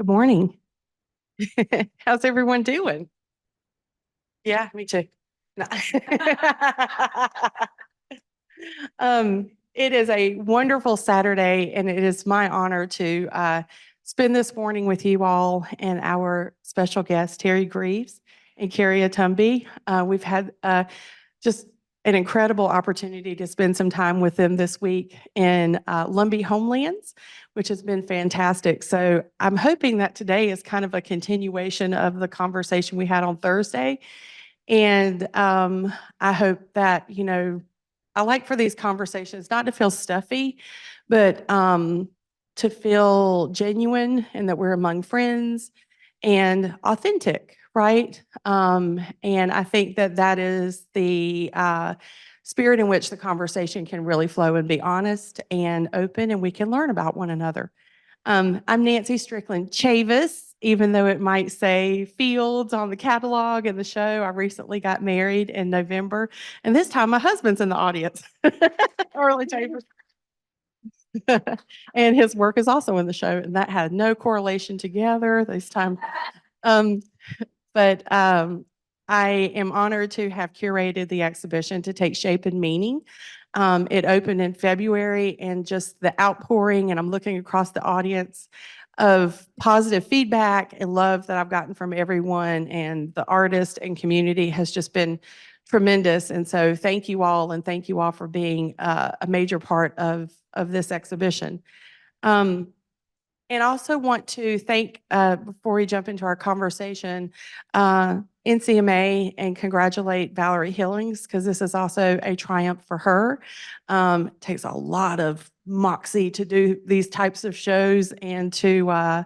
Good morning. How's everyone doing? Yeah, me too. No. It is a wonderful Saturday, and it is my honor to spend this morning with you all and our special guests, Teri Greeves and Keri Ataumbi. We've had just an incredible opportunity to spend some time with them this week in Lumbee Homelands, which has been fantastic. So I'm hoping that today is kind of a continuation of the conversation we had on Thursday. And I hope that, I like for these conversations not to feel stuffy, but to feel genuine and that we're among friends and authentic, right? And I think that that is the spirit in which the conversation can really flow and be honest and open, and we can learn about one another. I'm Nancy Strickland Chavis, even though it might say Fields on the catalog and the show. I recently got married in November, and this time my husband's in the audience. Early Chavis. And his work is also in the show, and that had no correlation together this time. Um, but I am honored to have curated the exhibition To Take Shape and Meaning. It opened in February, and just the outpouring, and I'm looking across the audience, of positive feedback and love that I've gotten from everyone and the artist and community has just been tremendous. And so thank you all, and thank you all for being a major part of this exhibition. And I also want to thank, before we jump into our conversation, NCMA, and congratulate Valerie Hillings, because this is also a triumph for her. It takes a lot of moxie to do these types of shows and to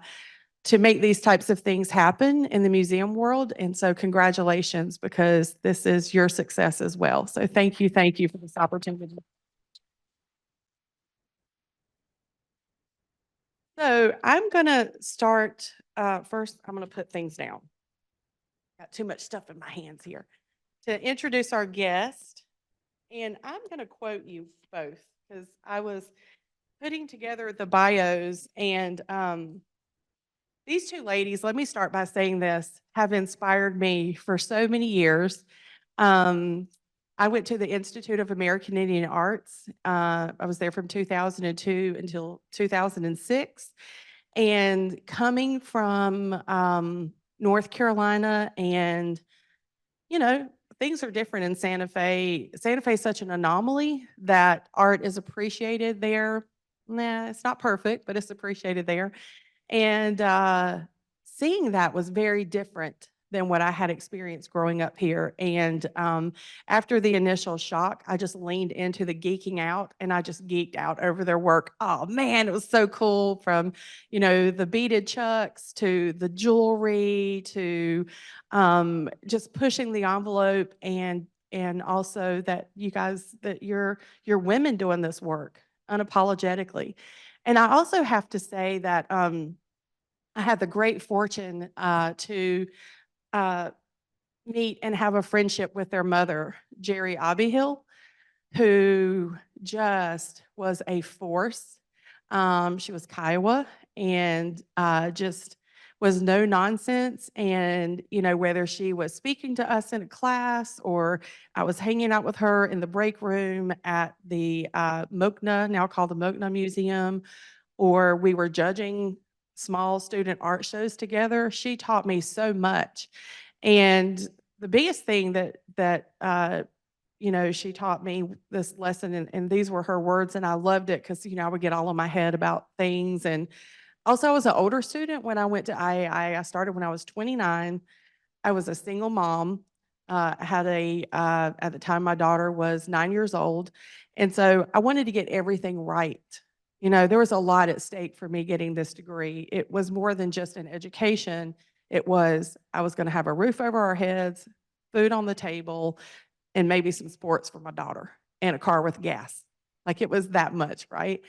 make these types of things happen in the museum world. And so congratulations, because this is your success as well. So thank you for this opportunity. So I'm going to start, first, I'm going to put things down. Got too much stuff in my hands here. To introduce our guest, and I'm going to quote you both because I was putting together the bios, and these two ladies, let me start by saying this, have inspired me for so many years. I went to the Institute of American Indian Arts. I was there from 2002 until 2006. And coming from North Carolina, and, things are different in Santa Fe. Santa Fe is such an anomaly that art is appreciated there. Nah, it's not perfect, but it's appreciated there. And seeing that was very different than what I had experienced growing up here. And after the initial shock, I just leaned into the geeking out, and I just geeked out over their work. Oh man, it was so cool, from, the beaded chucks to the jewelry to just pushing the envelope, and also that you guys, that you're women doing this work unapologetically. And I also have to say that I had the great fortune to uh, meet and have a friendship with their mother, Jerry Abihill, who just was a force. She was Kiowa, and just was no nonsense. And, whether she was speaking to us in a class, or I was hanging out with her in the break room at the Mokna, now called the Mokna Museum, or we were judging small student art shows together, she taught me so much. And the biggest thing that she taught me this lesson, and these were her words, and I loved it because, I would get all in my head about things. And also, I was an older student when I went to IAIA. I started when I was 29. I was a single mom. I had at the time, my daughter was 9 years old. And so I wanted to get everything right. There was a lot at stake for me getting this degree. It was more than just an education. I was going to have a roof over our heads, food on the table, and maybe some sports for my daughter, and a car with gas. Like, it was that much, right?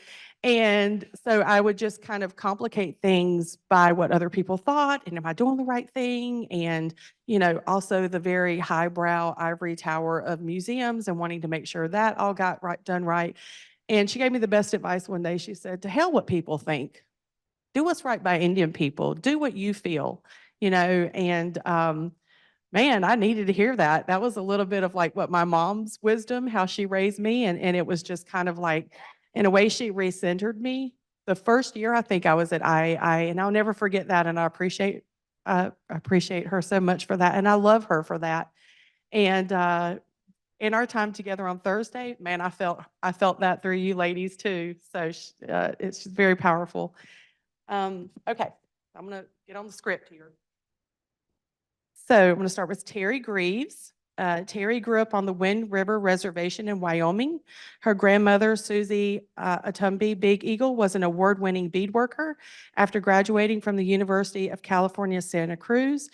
And so I would just kind of complicate things by what other people thought, and am I doing the right thing? And, also the very highbrow ivory tower of museums, and wanting to make sure that all got done right. And she gave me the best advice one day. She said, "To hell what people think. do what's right by Indian people, do what you feel, and man, I needed to hear that. That was a little bit of like what my mom's wisdom, how she raised me, and it was just kind of like, in a way, she recentered me. The first year I think I was at IAIA, and I'll never forget that, and I appreciate her so much for that, and I love her for that. And in our time together on Thursday, man, I felt that through you ladies too. So it's just very powerful. Okay, I'm gonna get on the script here. So I'm going to start with Teri Greeves. Teri grew up on the Wind River Reservation in Wyoming. Her grandmother, Susie Ataumbi Big Eagle, was an award-winning beadworker. After graduating from the University of California, Santa Cruz,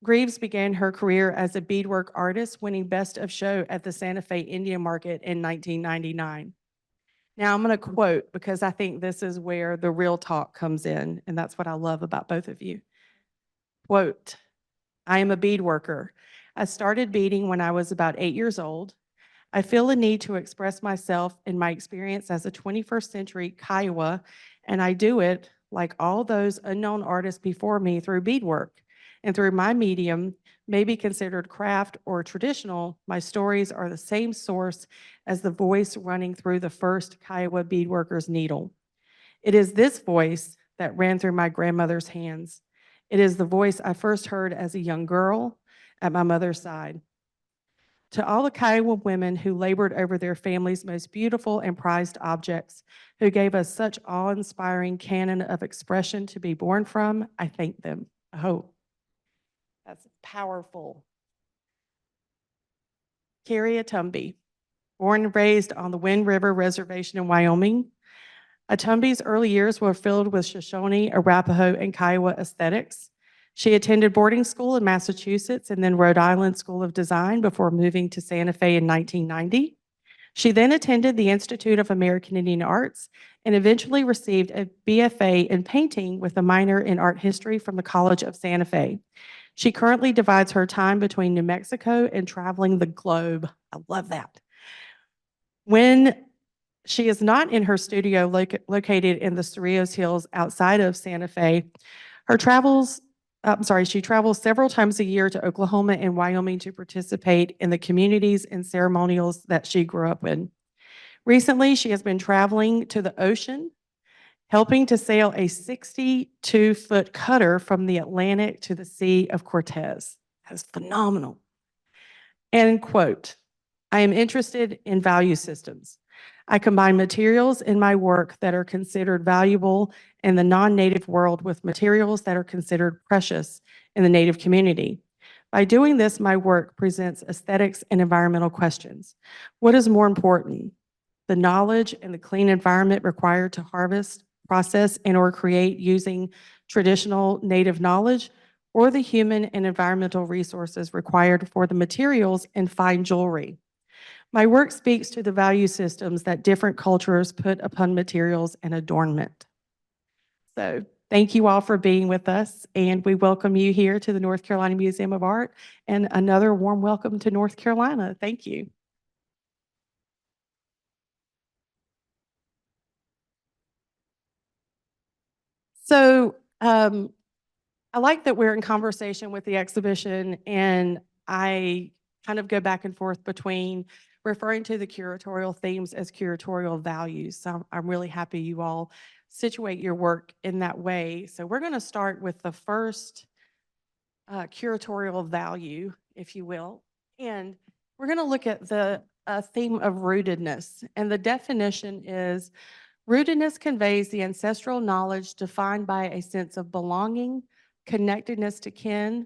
Greaves began her career as a beadwork artist, winning Best of Show at the Santa Fe Indian Market in 1999. Now I'm going to quote because I think this is where the real talk comes in, and that's what I love about both of you. Quote, I am a beadworker. I started beading when I was about 8 years old. I feel a need to express myself in my experience as a 21st century Kiowa, and I do it, like all those unknown artists before me, through beadwork. And through my medium, maybe considered craft or traditional, my stories are the same source as the voice running through the first Kiowa beadworker's needle. It is this voice that ran through my grandmother's hands. It is the voice I first heard as a young girl at my mother's side. To all the Kiowa women who labored over their family's most beautiful and prized objects, who gave us such awe-inspiring canon of expression to be born from, I thank them. Oh, that's powerful. Keri Ataumbi, born and raised on the Wind River Reservation in Wyoming. Ataumbi's early years were filled with Shoshone, Arapaho, and Kiowa aesthetics. She attended boarding school in Massachusetts and then Rhode Island School of Design before moving to Santa Fe in 1990. She then attended the Institute of American Indian Arts and eventually received a BFA in painting with a minor in art history from the College of Santa Fe. She currently divides her time between New Mexico and traveling the globe. I love that. When she is not in her studio located in the Cerrillos Hills outside of Santa Fe, she travels several times a year to Oklahoma and Wyoming to participate in the communities and ceremonials that she grew up in. Recently, she has been traveling to the ocean, helping to sail a 62-foot cutter from the Atlantic to the Sea of Cortez. That's phenomenal. And quote, I am interested in value systems. I combine materials in my work that are considered valuable in the non-native world with materials that are considered precious in the native community. By doing this, my work presents aesthetics and environmental questions. What is more important, the knowledge and the clean environment required to harvest, process, and/or create using traditional native knowledge, or the human and environmental resources required for the materials and fine jewelry? My work speaks to the value systems that different cultures put upon materials and adornment. So thank you all for being with us, and we welcome you here to the North Carolina Museum of Art, and another warm welcome to North Carolina. Thank you. So I like that we're in conversation with the exhibition, and I kind of go back and forth between referring to the curatorial themes as curatorial values. So I'm really happy you all situate your work in that way. So we're going to start with the first curatorial value, if you will, and we're going to look at the theme of rootedness. And the definition is, rootedness conveys the ancestral knowledge defined by a sense of belonging, connectedness to kin,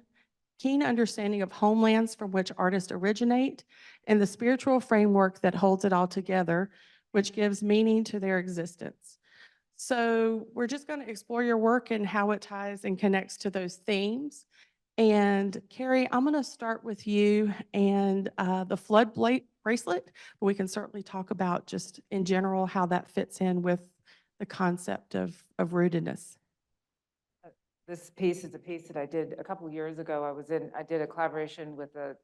keen understanding of homelands from which artists originate, and the spiritual framework that holds it all together, which gives meaning to their existence. So we're just going to explore your work and how it ties and connects to those themes. And Keri, I'm going to start with you and the flood bracelet, but we can certainly talk about just in general how that fits in with the concept of rootedness. This piece is a piece that I did a couple of years ago. I did a collaboration with a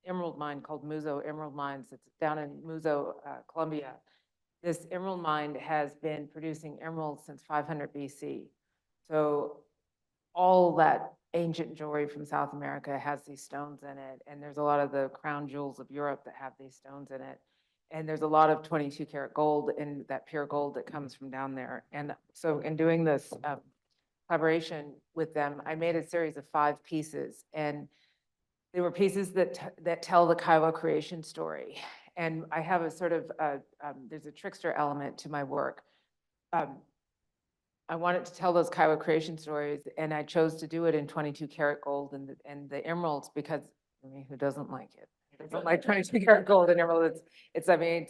emerald mine called Muzo Emerald Mines. It's down in Muzo, Colombia. This emerald mine has been producing emeralds since 500 BC. So all that ancient jewelry from South America has these stones in it. And there's a lot of the crown jewels of Europe that have these stones in it. And there's a lot of 22 karat gold and that pure gold that comes from down there. And so in doing this collaboration with them, I made a series of 5 pieces, and they were pieces that tell the Kiowa creation story. And I have a sort of, there's a trickster element to my work. I wanted to tell those Kiowa creation stories, and I chose to do it in 22 karat gold and the emeralds because, I mean, who doesn't like it? Who doesn't like 22 karat gold and emerald? I mean,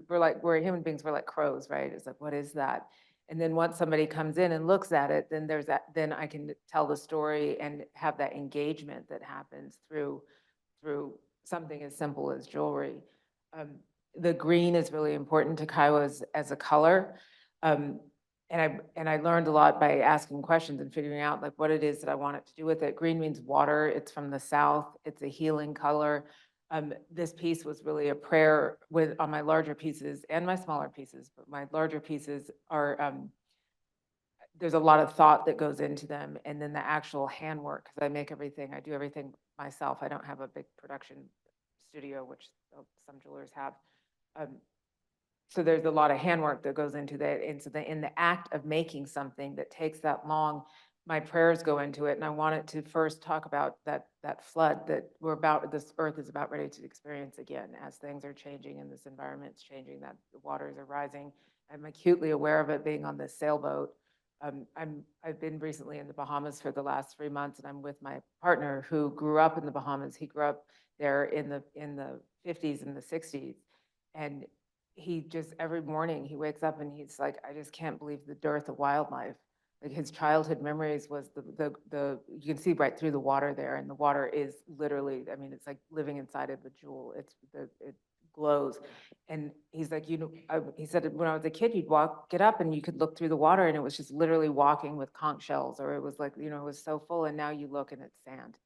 we're human beings, we're like crows, right? It's like, what is that? And then once somebody comes in and looks at it, then then I can tell the story and have that engagement that happens through something as simple as jewelry. The green is really important to Kiowa as a color. And I learned a lot by asking questions and figuring out like what it is that I wanted to do with it. Green means water. It's from the South. It's a healing color. This piece was really a prayer on my larger pieces and my smaller pieces, but my larger pieces are, there's a lot of thought that goes into them. And then the actual handwork, because I do everything myself. I don't have a big production studio, which some jewelers have. So there's a lot of handwork that goes into that. And so in the act of making something that takes that long, my prayers go into it. And I wanted to first talk about that flood that this earth is about ready to experience again as things are changing and this environment's changing, that the waters are rising. I'm acutely aware of it being on this sailboat. I've been recently in the Bahamas for the last 3 months, and I'm with my partner who grew up in the Bahamas. He grew up there in the 50s and the 60s. And he just, every morning he wakes up and he's like, I just can't believe the dearth of wildlife. Like his childhood memories was you can see right through the water there, and the water is literally, I mean, it's like living inside of a jewel. It glows. And he's like, he said when I was a kid, you'd get up and you could look through the water and it was just literally walking with conch shells, or it was like, it was so full, and now you look and it's sand.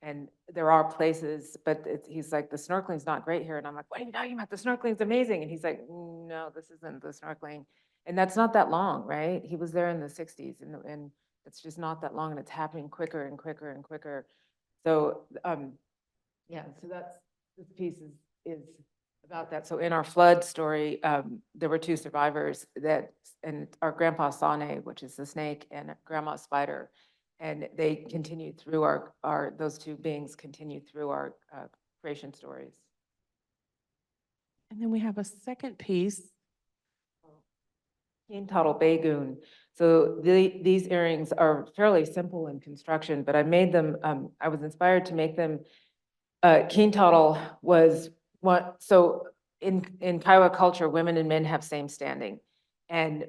And there are places, but he's like, the snorkeling's not great here. And I'm like, what are you talking about? The snorkeling's amazing. And he's like, no, this isn't the snorkeling. And that's not that long, right? He was there in the 60s, and it's just not that long, and it's happening quicker and quicker and quicker. So, yeah, so this piece is about that. So in our flood story, there were 2 survivors and our grandpa Sane, which is the snake, and grandma Spider. And they continued through those 2 beings continued through our creation stories. And then we have a second piece. Keen Tuttle Bagoon. So these earrings are fairly simple in construction, but I made them, I was inspired to make them. Keen Tuttle was so in Kiowa culture, women and men have same standing. And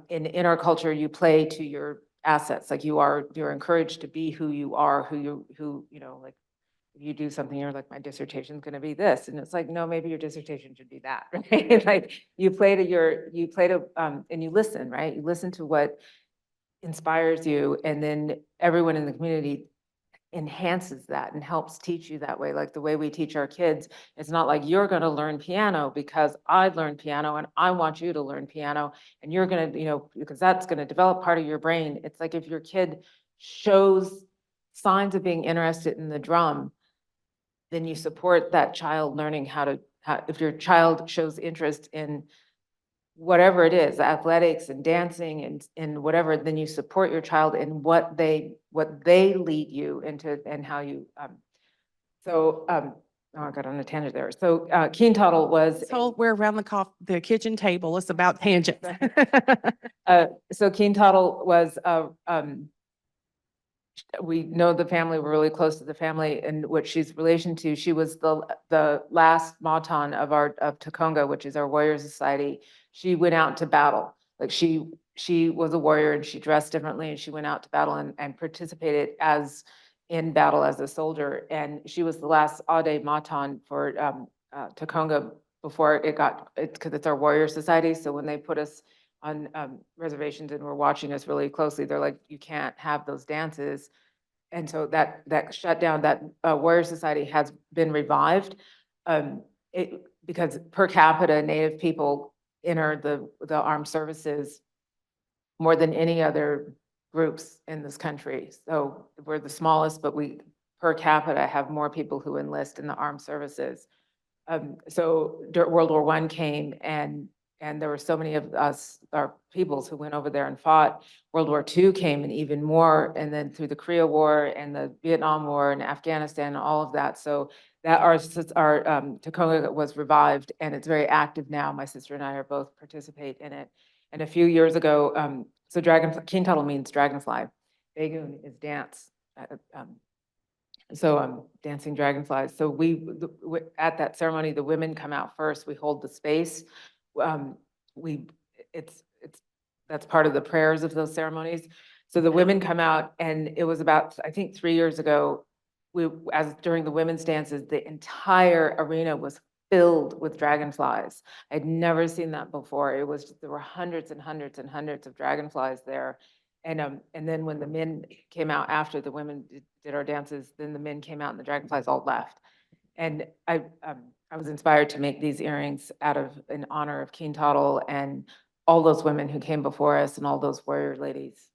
in our culture, you play to your assets. Like you're encouraged to be who you are, like if you do something, you're like, my dissertation is going to be this. And it's like, no, maybe your dissertation should be that, right? Like you play to, and you listen, right? You listen to what inspires you, and then everyone in the community enhances that and helps teach you that way. Like the way we teach our kids, it's not like you're going to learn piano because I learned piano and I want you to learn piano, and you're going to, because that's going to develop part of your brain. It's like if your kid shows signs of being interested in the drum, then you support that child learning if your child shows interest in whatever it is, athletics and dancing and whatever, then you support your child in what they lead you into and how you, oh, I got on a tangent there. So Keen Tuttle was. So we're around the kitchen table. It's about tangents. So Keen Tuttle was, we know the family, we're really close to the family, and what she's relation to, she was the last Matan of Takonga, which is our warrior society. She went out to battle. Like she was a warrior, and she dressed differently, and she went out to battle and participated in battle as a soldier. And she was the last Ade Matan for Takonga before because it's our warrior society. So when they put us on reservations and were watching us really closely, they're like, you can't have those dances. And so that shut down, that warrior society has been revived because per capita Native people enter the armed services more than any other groups in this country. So we're the smallest, but we per capita have more people who enlist in the armed services. So World War I came and there were so many of us, our peoples who went over there and fought. World War II came and even more, and then through the Korea War and the Vietnam War and Afghanistan, and all of that. So that our Tacoma was revived and it's very active now. My sister and I are both participate in it. And a few years ago, so Keen Tuttle means dragonfly. Bagoon is dance. Dancing dragonflies. So at that ceremony, the women come out first. We hold the space. That's part of the prayers of those ceremonies. So the women come out, and it was about, I think 3 years ago, during the women's dances, the entire arena was filled with dragonflies. I'd never seen that before. There were hundreds and hundreds and hundreds of dragonflies there. And then when the men came out after the women did our dances, then the men came out and the dragonflies all left. And I was inspired to make these earrings in honor of Keen Tuttle and all those women who came before us and all those warrior ladies.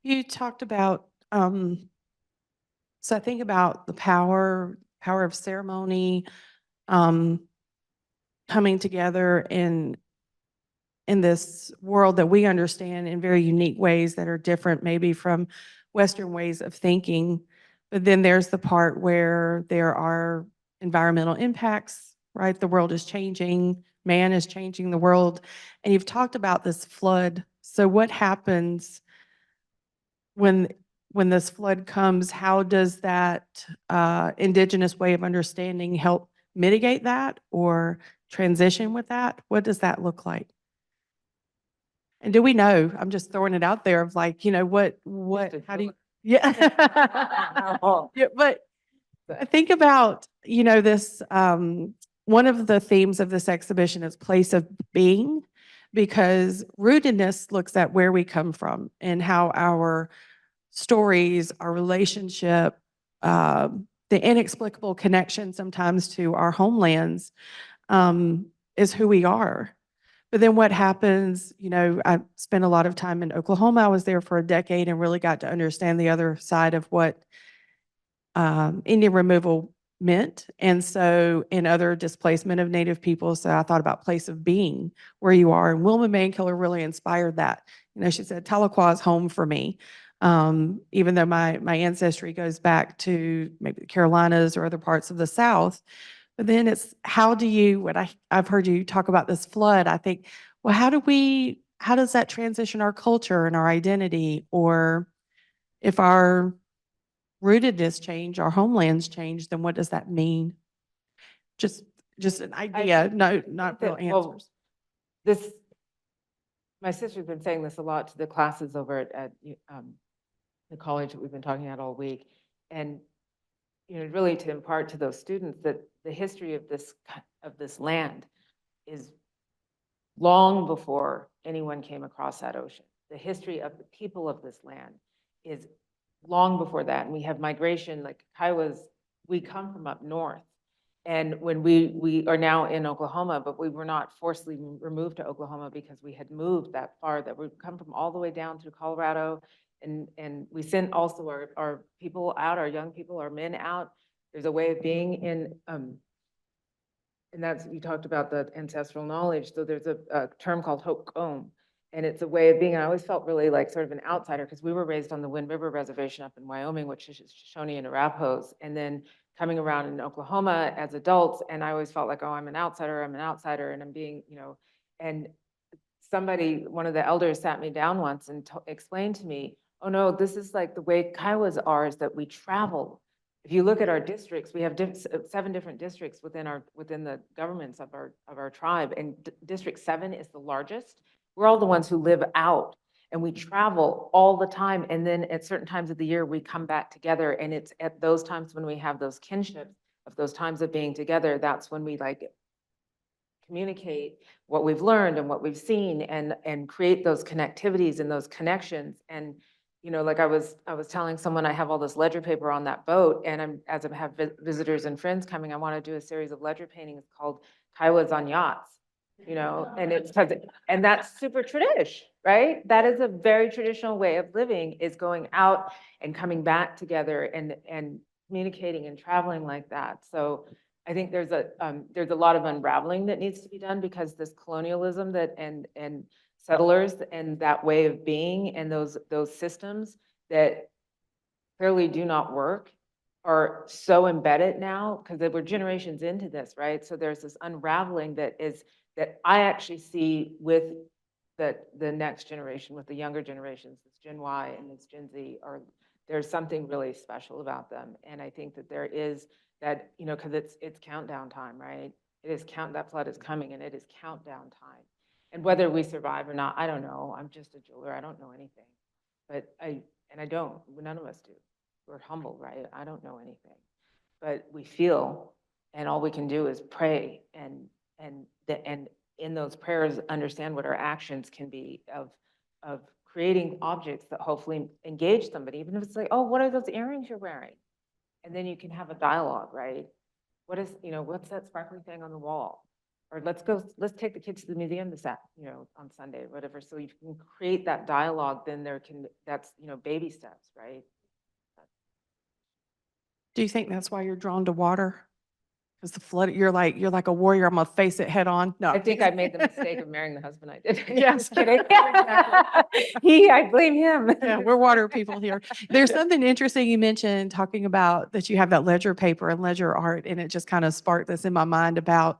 You talked about, so I think about the power of ceremony, coming together in this world that we understand in very unique ways that are different maybe from Western ways of thinking. But then there's the part where there are environmental impacts, right? The world is changing, man is changing the world. And you've talked about this flood. So what happens when this flood comes? How does that indigenous way of understanding help mitigate that or transition with that? What does that look like? And do we know? I'm just throwing it out there of like, how do you, yeah. Yeah, but think about, this, one of the themes of this exhibition is place of being, because rootedness looks at where we come from and how our stories, our relationship, the inexplicable connection sometimes to our homelands, is who we are. But then what happens, I spent a lot of time in Oklahoma. I was there for a decade and really got to understand the other side of what Indian removal meant. And so in other displacement of Native people, so I thought about place of being, where you are. And Wilma Mankiller really inspired that. She said, Tahlequah is home for me. Even though my ancestry goes back to maybe the Carolinas or other parts of the South. But then it's how do you, I've heard you talk about this flood. I think, well, how does that transition our culture and our identity? Or if our rootedness change, our homelands change, then what does that mean? Just an idea, not real answers. My sister's been saying this a lot to the classes over at the college that we've been talking about all week. And really to impart to those students that the history of this land is long before anyone came across that ocean. The history of the people of this land is long before that. And we have migration, like Kiowas, we come from up north. And when we are now in Oklahoma, but we were not forcibly removed to Oklahoma because we had moved that far, that we've come from all the way down through Colorado. And we sent also our people out, our young people, our men out. There's a way of being in, and that's, you talked about the ancestral knowledge. So there's a term called Hokum, and it's a way of being. I always felt really like sort of an outsider because we were raised on the Wind River Reservation up in Wyoming, which is Shoshone and Arapahoes, and then coming around in Oklahoma as adults. And I always felt like, oh, I'm an outsider, and I'm being, and one of the elders sat me down once and explained to me, oh no, this is like the way Kiowas are, is that we travel. If you look at our districts, we have 7 different districts within the governments of our tribe, and District 7 is the largest. We're all the ones who live out, and we travel all the time. And then at certain times of the year, we come back together, and it's at those times when we have those kinships of those times of being together. That's when we communicate what we've learned and what we've seen, and create those connectivities and those connections. And like I was telling someone, I have all this ledger paper on that boat, and as I have visitors and friends coming, I want to do a series of ledger paintings called Kiowas on Yachts, and it's and that's super tradish. right? That is a very traditional way of living, is going out and coming back together and communicating and traveling like that. So I think there's a lot of unraveling that needs to be done, because this colonialism that and settlers and that way of being and those systems that clearly do not work are so embedded now, because we're generations into this, right? So there's this unraveling that I actually see with the next generation, with the younger generations, this Gen Y and this Gen Z, or there's something really special about them. And I think that there is that, because it's countdown time, right? It is that flood is coming, and it is countdown time. And whether we survive or not, I don't know. I'm just a jeweler. I don't know anything. But I don't, none of us do. We're humble, right? I don't know anything. But we feel, and all we can do is pray and in those prayers understand what our actions can be of creating objects that hopefully engage somebody, even if it's like, oh, what are those earrings you're wearing? And then you can have a dialogue, right? What's that sparkly thing on the wall? Or let's take the kids to the museum on Sunday, or whatever. So you can create that dialogue, then that's baby steps, right? Do you think that's why you're drawn to water? Because the flood, you're like a warrior. I'm gonna face it head on. No, I think I made the mistake of marrying the husband I did. Yes. Just kidding. I blame him. Yeah, we're water people here. There's something interesting you mentioned, talking about that you have that ledger paper and ledger art, and it just kind of sparked this in my mind about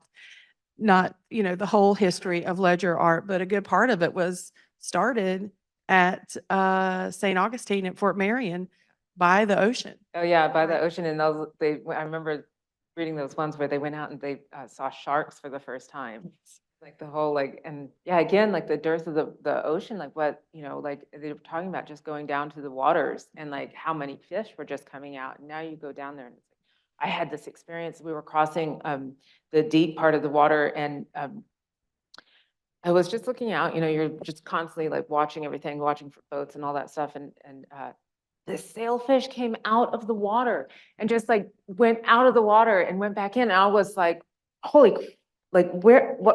not, the whole history of ledger art, but a good part of it was started at St. Augustine at Fort Marion by the ocean. Oh yeah, by the Right. ocean, and I remember reading those ones where they went out and they saw sharks for the first time. Like the whole and yeah, again, like the dearth of the ocean, like what, like they were talking about just going down to the waters and like how many fish were just coming out. And now you go down there and it's like, I had this experience. We were crossing the deep part of the water, and I was just looking out, you're just constantly like watching everything, watching for boats and all that stuff. And this sailfish came out of the water and just like went out of the water and went back in. And I was like, holy, like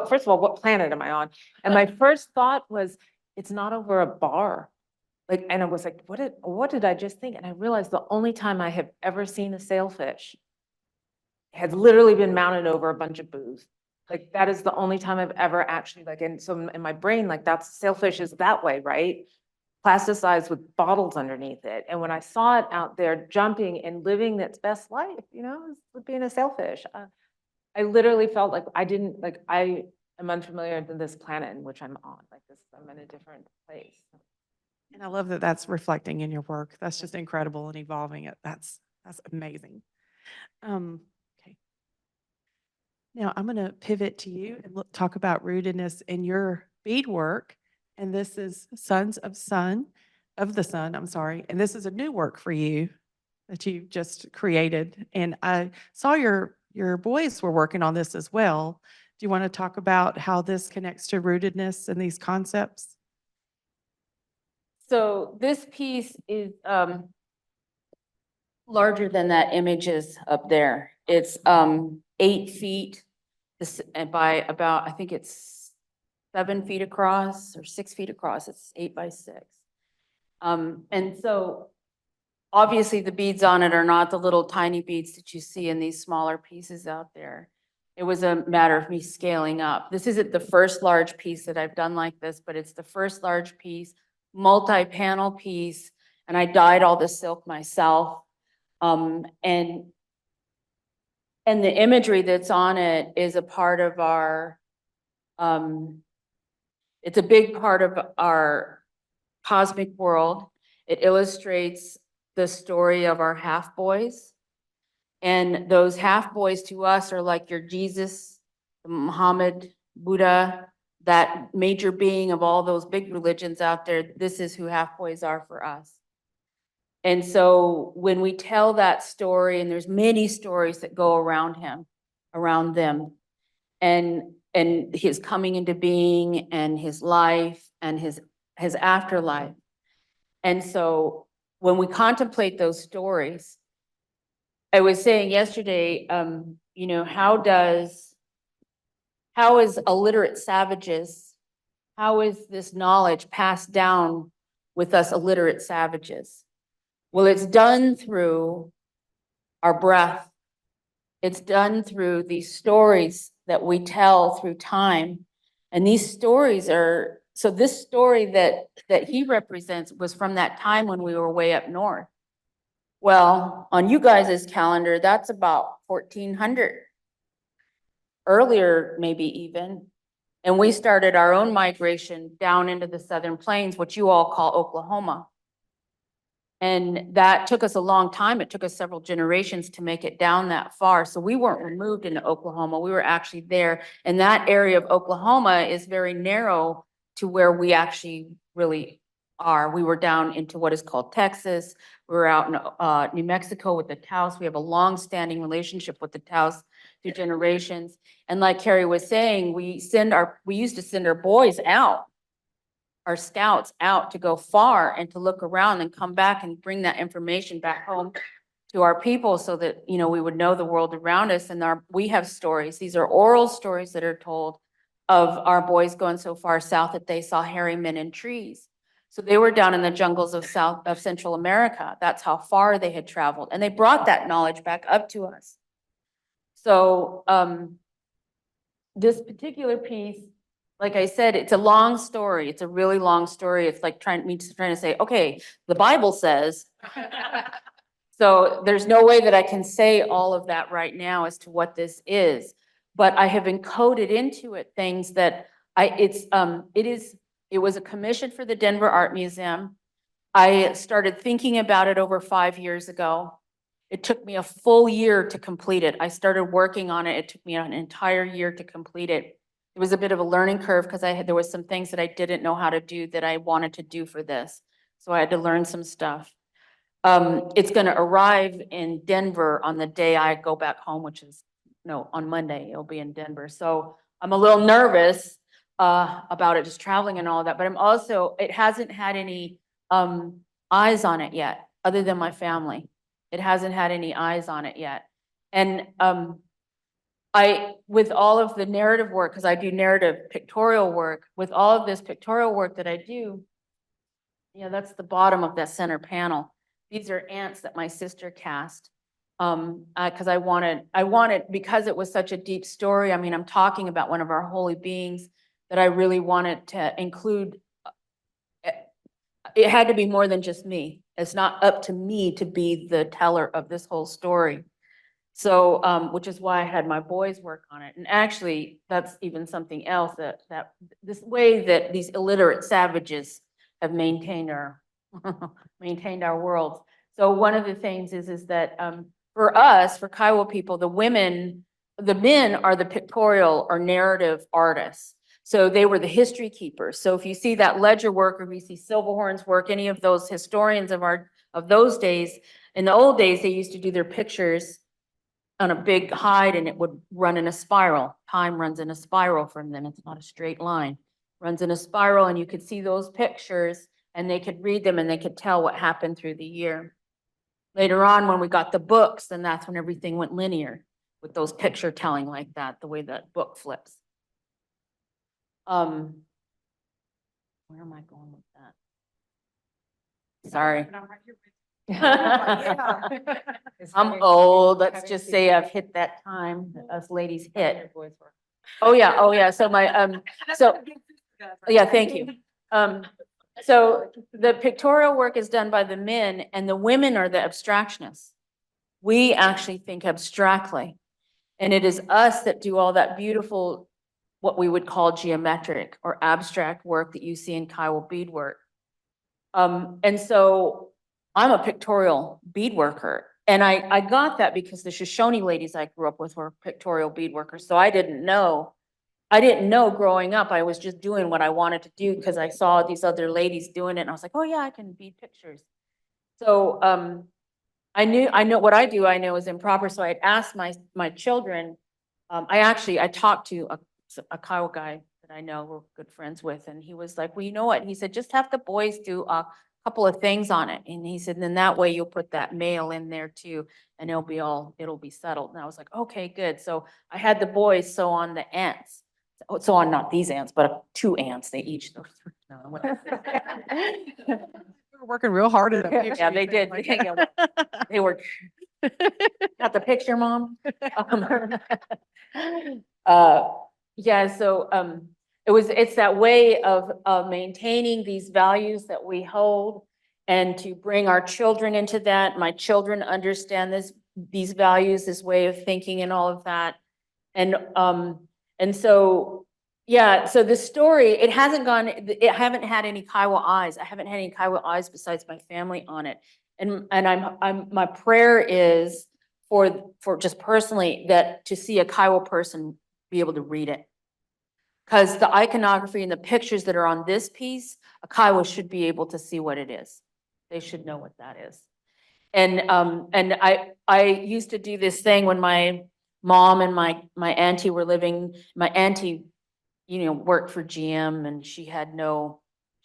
first of all, what planet am I on? And my first thought was, it's not over a bar. And I was like, what did I just think? And I realized the only time I have ever seen a sailfish had literally been mounted over a bunch of booze. Like that is the only time I've ever actually and so in my brain, like that's sailfish is that way, right? Plasticized with bottles underneath it. And when I saw it out there jumping and living its best life, is being a sailfish. I literally felt like I am unfamiliar with this planet in which I'm on. I'm in a different place. And I love that that's reflecting in your work. That's just incredible and evolving it. That's amazing. Okay. Now I'm going to pivot to you and talk about rootedness in your beadwork. And this is Sons of the Sun, I'm sorry. And this is a new work for you that you just created. And I saw your boys were working on this as well. Do you want to talk about how this connects to rootedness and these concepts? So this piece is larger than that image is up there. It's 8 feet and by about, I think it's 7 feet across or 6 feet across. It's 8 by 6. And so obviously the beads on it are not the little tiny beads that you see in these smaller pieces out there. It was a matter of me scaling up. This isn't the first large piece that I've done like this, but it's the first large piece, multi-panel piece, and I dyed all the silk myself. And the imagery that's on it is a part of our, it's a big part of our cosmic world. It illustrates the story of our half boys. And those half boys to us are like your Jesus, Muhammad, Buddha, that major being of all those big religions out there. This is who half boys are for us. And so when we tell that story, and there's many stories that go around him, around them, and his coming into being and his life and his afterlife. And so when we contemplate those stories, I was saying yesterday, how is illiterate savages how is this knowledge passed down with us illiterate savages? Well, it's done through our breath. It's done through these stories that we tell through time. And these stories are, so this story that he represents was from that time when we were way up north. Well, on you guys' calendar, that's about 1400. Earlier, maybe even. And we started our own migration down into the Southern Plains, what you all call Oklahoma. And that took us a long time. It took us several generations to make it down that far. So we weren't removed into Oklahoma. We were actually there. And that area of Oklahoma is very narrow to where we actually really are. We were down into what is called Texas. We were out in New Mexico with the Taos. We have a long-standing relationship with the Taos through generations. And like Keri was saying, we used to send our boys out, our scouts out to go far and to look around and come back and bring that information back home to our people so that, you know, we would know the world around us. And we have stories. These are oral stories that are told of our boys going so far south that they saw hairy men in trees. So they were down in the jungles of Central America. That's how far they had traveled. And they brought that knowledge back up to us. So this particular piece, like I said, it's a long story. It's a really long story. It's like trying to say, okay, the Bible says. So there's no way that I can say all of that right now as to what this is, but I have encoded into it things that it was a commission for the Denver Art Museum. I started thinking about it over 5 years ago. It took me a full year to complete it. I started working on it. It took me an entire year to complete it. It was a bit of a learning curve because there was some things that I didn't know how to do that I wanted to do for this. So I had to learn some stuff. It's going to arrive in Denver on the day I go back home, which is, no, on Monday, it'll be in Denver. So I'm a little nervous about it, just traveling and all that, but it hasn't had any eyes on it yet, other than my family. It hasn't had any eyes on it yet. And with all of the narrative work, because I do narrative pictorial work, with all of this pictorial work that I do, yeah, that's the bottom of that center panel. These are ants that my sister cast. Because I wanted, because it was such a deep story. I mean, I'm talking about one of our holy beings that I really wanted to include. It had to be more than just me. It's not up to me to be the teller of this whole story. So, which is why I had my boys work on it. And actually, that's even something else that this way that these illiterate savages have maintained our worlds. So one of the things is that for us, for Kiowa people, the men are the pictorial or narrative artists. So they were the history keepers. So if you see that ledger work, or if you see Silverhorn's work, any of those historians of those days, in the old days, they used to do their pictures on a big hide and it would run in a spiral. Time runs in a spiral from them. It's not a straight line. Runs in a spiral, and you could see those pictures and they could read them and they could tell what happened through the year. Later on, when we got the books, then that's when everything went linear with those picture telling like that, the way that book flips. Where am I going with that? Sorry. I'm old. Let's just say I've hit that time that us ladies hit. Oh yeah. So yeah, thank you. So the pictorial work is done by the men, and the women are the abstractionists. We actually think abstractly, and it is us that do all that beautiful, what we would call geometric or abstract work that you see in Kiowa beadwork. And so I'm a pictorial beadworker, and I got that because the Shoshone ladies I grew up with were pictorial beadworkers. So I didn't know growing up. I was just doing what I wanted to do because I saw these other ladies doing it, and I was like, oh yeah, I can bead pictures. So I know what I do. I know is improper. So I had asked my children. I talked to a Kiowa guy that I know we're good friends with, and he was like, well, you know what? He said, just have the boys do a couple of things on it. And he said, then that way you'll put that male in there too, and it'll be settled. And I was like, okay, good. So I had the boys sew on the ants. So on, not these ants, but 2 ants, they each. No, We're working real hard at that Yeah, picture. they you did. sound Yeah, like. They were, got the picture, Mom? Uh, yeah, so, it's that way of maintaining these values that we hold and to bring our children into that. My children understand these values, this way of thinking and all of that. And so, yeah, so the story, it haven't had any Kiowa eyes. I haven't had any Kiowa eyes besides my family on it. And my prayer is for just personally that to see a Kiowa person be able to read it. Because the iconography and the pictures that are on this piece, a Kiowa should be able to see what it is. They should know what that is. And I used to do this thing when my mom and my auntie were living. My auntie, worked for GM, and she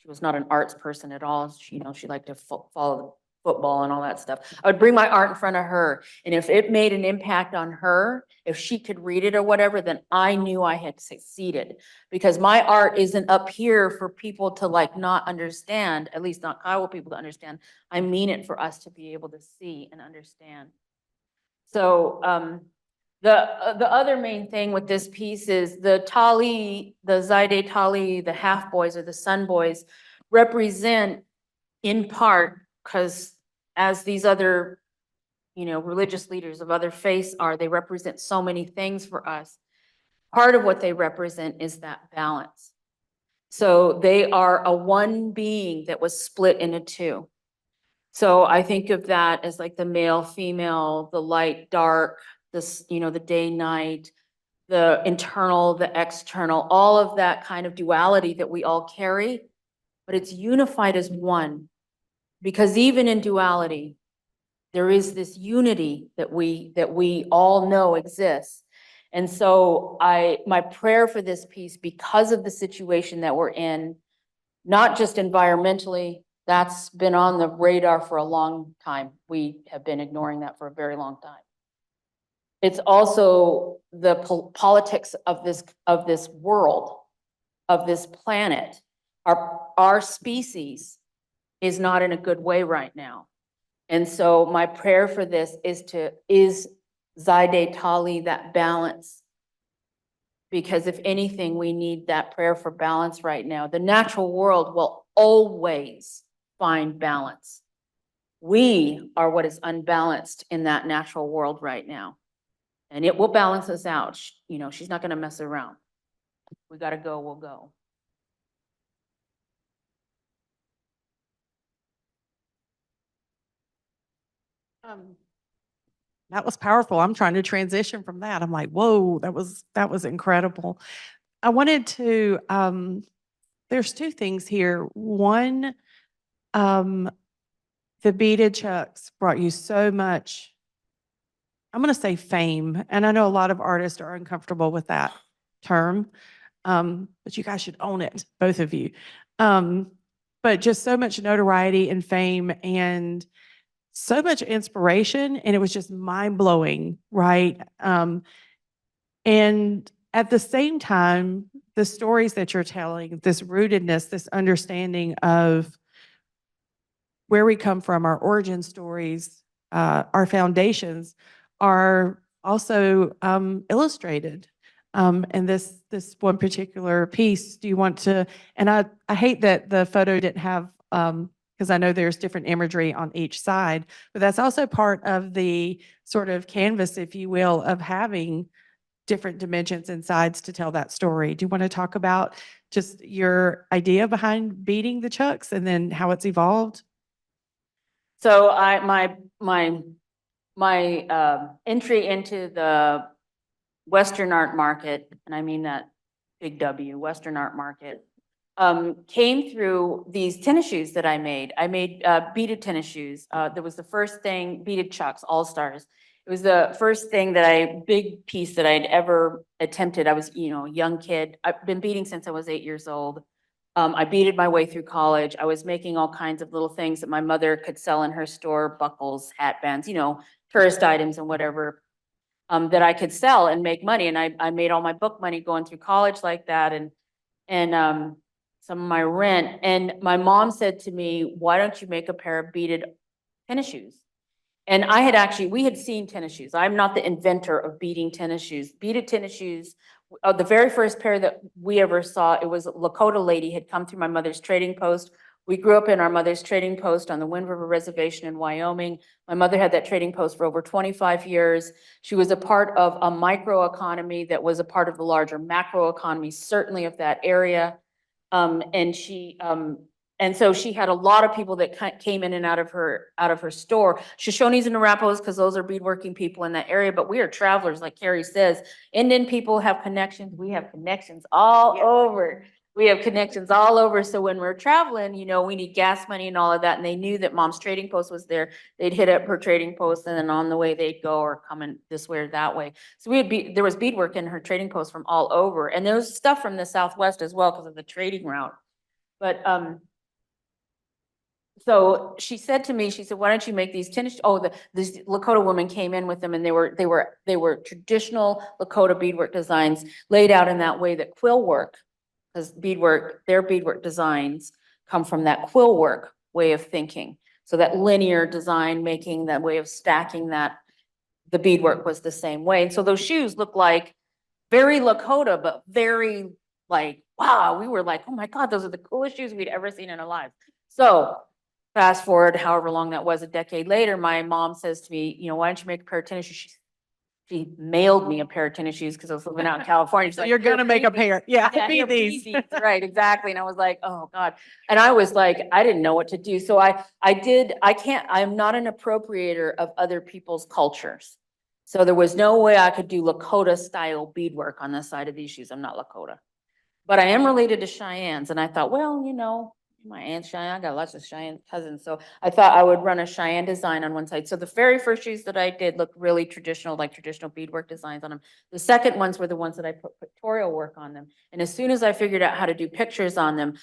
was not an arts person at all. She liked to follow football and all that stuff. I would bring my art in front of her, and if it made an impact on her, if she could read it or whatever, then I knew I had succeeded. Because my art isn't up here for people to like not understand, at least not Kiowa people to understand. I mean it for us to be able to see and understand. So, the other main thing with this piece is the Zaide Tali, the half boys or the sun boys represent in part, because as these other, religious leaders of other faiths are, they represent so many things for us. Part of what they represent is that balance. So they are a one being that was split into two. So I think of that as like the male, female, the light, dark, the day, night, the internal, the external, all of that kind of duality that we all carry, but it's unified as one. Because even in duality, there is this unity that we all know exists. And so my prayer for this piece, because of the situation that we're in, not just environmentally, that's been on the radar for a long time. We have been ignoring that for a very long time. It's also the politics of this world, of this planet. Our species is not in a good way right now. And so my prayer for this is Zaide Tali, that balance. Because if anything, we need that prayer for balance right now. The natural world will always find balance. We are what is unbalanced in that natural world right now. And it will balance us out. She's not going to mess around. We got to go, we'll go. That was powerful. I'm trying to transition from that. I'm like, whoa, that was incredible. I wanted to, there's 2 things here. One, the beaded chucks brought you so much, I'm going to say fame. And I know a lot of artists are uncomfortable with that term. But you guys should own it, both of you. But just so much notoriety and fame and so much inspiration, and it was just mind blowing, right? And at the same time, the stories that you're telling, this rootedness, this understanding of where we come from, our origin stories, our foundations are also illustrated. And this one particular piece, do you want to, and I hate that the photo didn't have, because I know there's different imagery on each side, but that's also part of the sort of canvas, if you will, of having different dimensions and sides to tell that story. Do you want to talk about just your idea behind beating the chucks and then how it's evolved? So my entry into the Western art market, and I mean that big W, Western art market, came through these tennis shoes that I made. I made beaded tennis shoes. There was the first thing, beaded chucks, all stars. It was the first thing big piece that I'd ever attempted. I was, a young kid. I've been beading since I was 8 years old. I beaded my way through college. I was making all kinds of little things that my mother could sell in her store, buckles, hat bands, tourist items and whatever. that I could sell and make money. And I made all my book money going through college like that and some of my rent. And my mom said to me, why don't you make a pair of beaded tennis shoes? And we had seen tennis shoes. I'm not the inventor of beading tennis shoes. Beaded tennis shoes, the very first pair that we ever saw, it was a Lakota lady had come through my mother's trading post. We grew up in our mother's trading post on the Wind River Reservation in Wyoming. My mother had that trading post for over 25 years. She was a part of a microeconomy that was a part of the larger macroeconomy, certainly of that area. And so she had a lot of people that came in and out of her store. Shoshones and Arapahos, because those are beadworking people in that area, but we are travelers, like Keri says. Indian people have connections. We have connections all over. We have connections all over. So when we're traveling, you know, we need gas money and all of that. And they knew that mom's trading post was there. They'd hit up her trading post, and then on the way they'd go or coming this way or that way. So there was beadwork in her trading post from all over. And there was stuff from the Southwest as well because of the trading route. But, so she said to me, she said, why don't you make these tennis? This Lakota woman came in with them, and they were traditional Lakota beadwork designs laid out in that way that quill work, because their beadwork designs come from that quill work way of thinking. So that linear design, making that way of stacking that, the beadwork was the same way. And so those shoes look like very Lakota, but very like, wow, we were like, oh my God, those are the coolest shoes we'd ever seen in our lives. So fast forward, however long that was, a decade later, my mom says to me, you know, why don't you make a pair of tennis shoes? She mailed me a pair of tennis shoes because I was living out in California. She's So like, you're gonna make a pair. Yeah, yeah, beat here, these. beat these. Right, exactly. And I was like, oh God. And I was like, I didn't know what to do. So I'm not an appropriator of other people's cultures. So there was no way I could do Lakota style beadwork on the side of these shoes. I'm not Lakota. But I am related to Cheyennes. And I thought, well, you know, my aunt's Cheyenne, I got lots of Cheyenne cousins. So I thought I would run a Cheyenne design on one side. So the very first shoes that I did looked really traditional, like traditional beadwork designs on them. The second ones were the ones that I put pictorial work on them. And as soon as I figured out how to do pictures on them,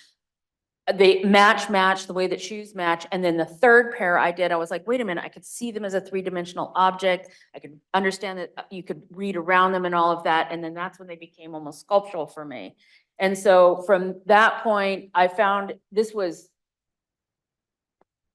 they match the way that shoes match. And then the third pair I did, I was like, wait a minute, I could see them as a three-dimensional object. I could understand that you could read around them and all of that. And then that's when they became almost sculptural for me. And so from that point, I found this was,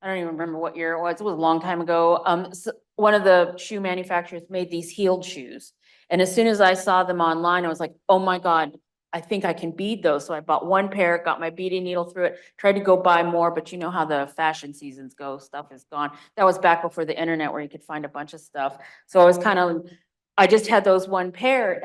I don't even remember what year it was. It was a long time ago. So one of the shoe manufacturers made these heeled shoes. And as soon as I saw them online, I was like, oh my God, I think I can bead those. So I bought one pair, got my beading needle through it, tried to go buy more, but you know how the fashion seasons go, stuff is gone. That was back before the internet where you could find a bunch of stuff. So I just had those one pair,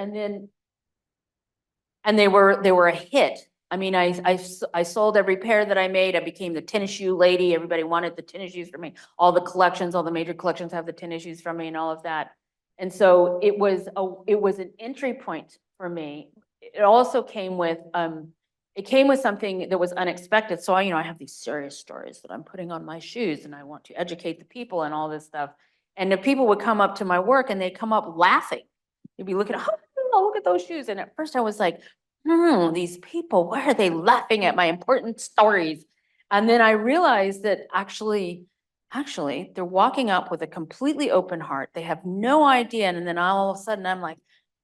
and they were a hit. I mean, I sold every pair that I made. I became the tennis shoe lady. Everybody wanted the tennis shoes from me. All the collections, all the major collections have the tennis shoes from me and all of that. And so it was an entry point for me. It also came with something that was unexpected. So I have these serious stories that I'm putting on my shoes, and I want to educate the people and all this stuff. And the people would come up to my work, and they'd come up laughing. They'd be looking, oh, look at those shoes. And at first I was like, these people, why are they laughing at my important stories? And then I realized that actually, they're walking up with a completely open heart. They have no idea. And then all of a sudden I'm like,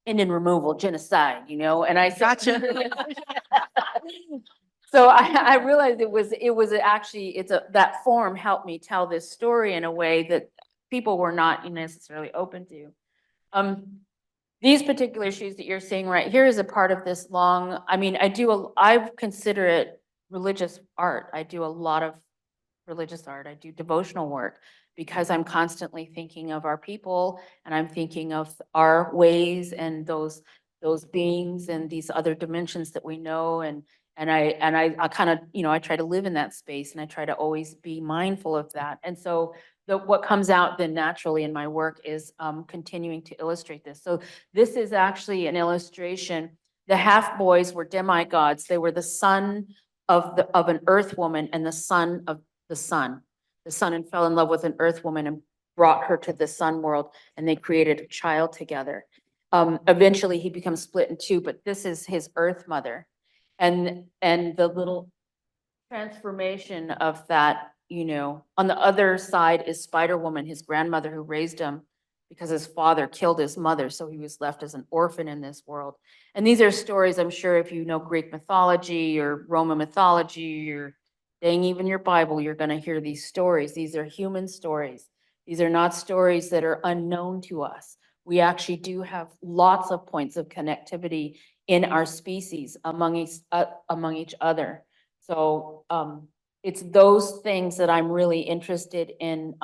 Indian removal, genocide, and I said, Gotcha. so I realized that form helped me tell this story in a way that people were not necessarily open to. These particular shoes that you're seeing right here is a part of this long, I consider it religious art. I do a lot of religious art. I do devotional work because I'm constantly thinking of our people, and I'm thinking of our ways and those beings and these other dimensions that we know. And I kind of, I try to live in that space, and I try to always be mindful of that. And so what comes out then naturally in my work is continuing to illustrate this. So this is actually an illustration. The half boys were demigods. They were the son of an earth woman and the son of the sun. The sun and fell in love with an earth woman and brought her to the sun world, and they created a child together. Eventually he becomes split in two, but this is his earth mother. And the little transformation of that, on the other side is Spider Woman, his grandmother who raised him, because his father killed his mother, so he was left as an orphan in this world. And these are stories, I'm sure if you know Greek mythology or Roman mythology or dang, even your Bible, you're gonna hear these stories. These are human stories. These are not stories that are unknown to us. We actually do have lots of points of connectivity in our species among each other. So it's those things that I'm really interested in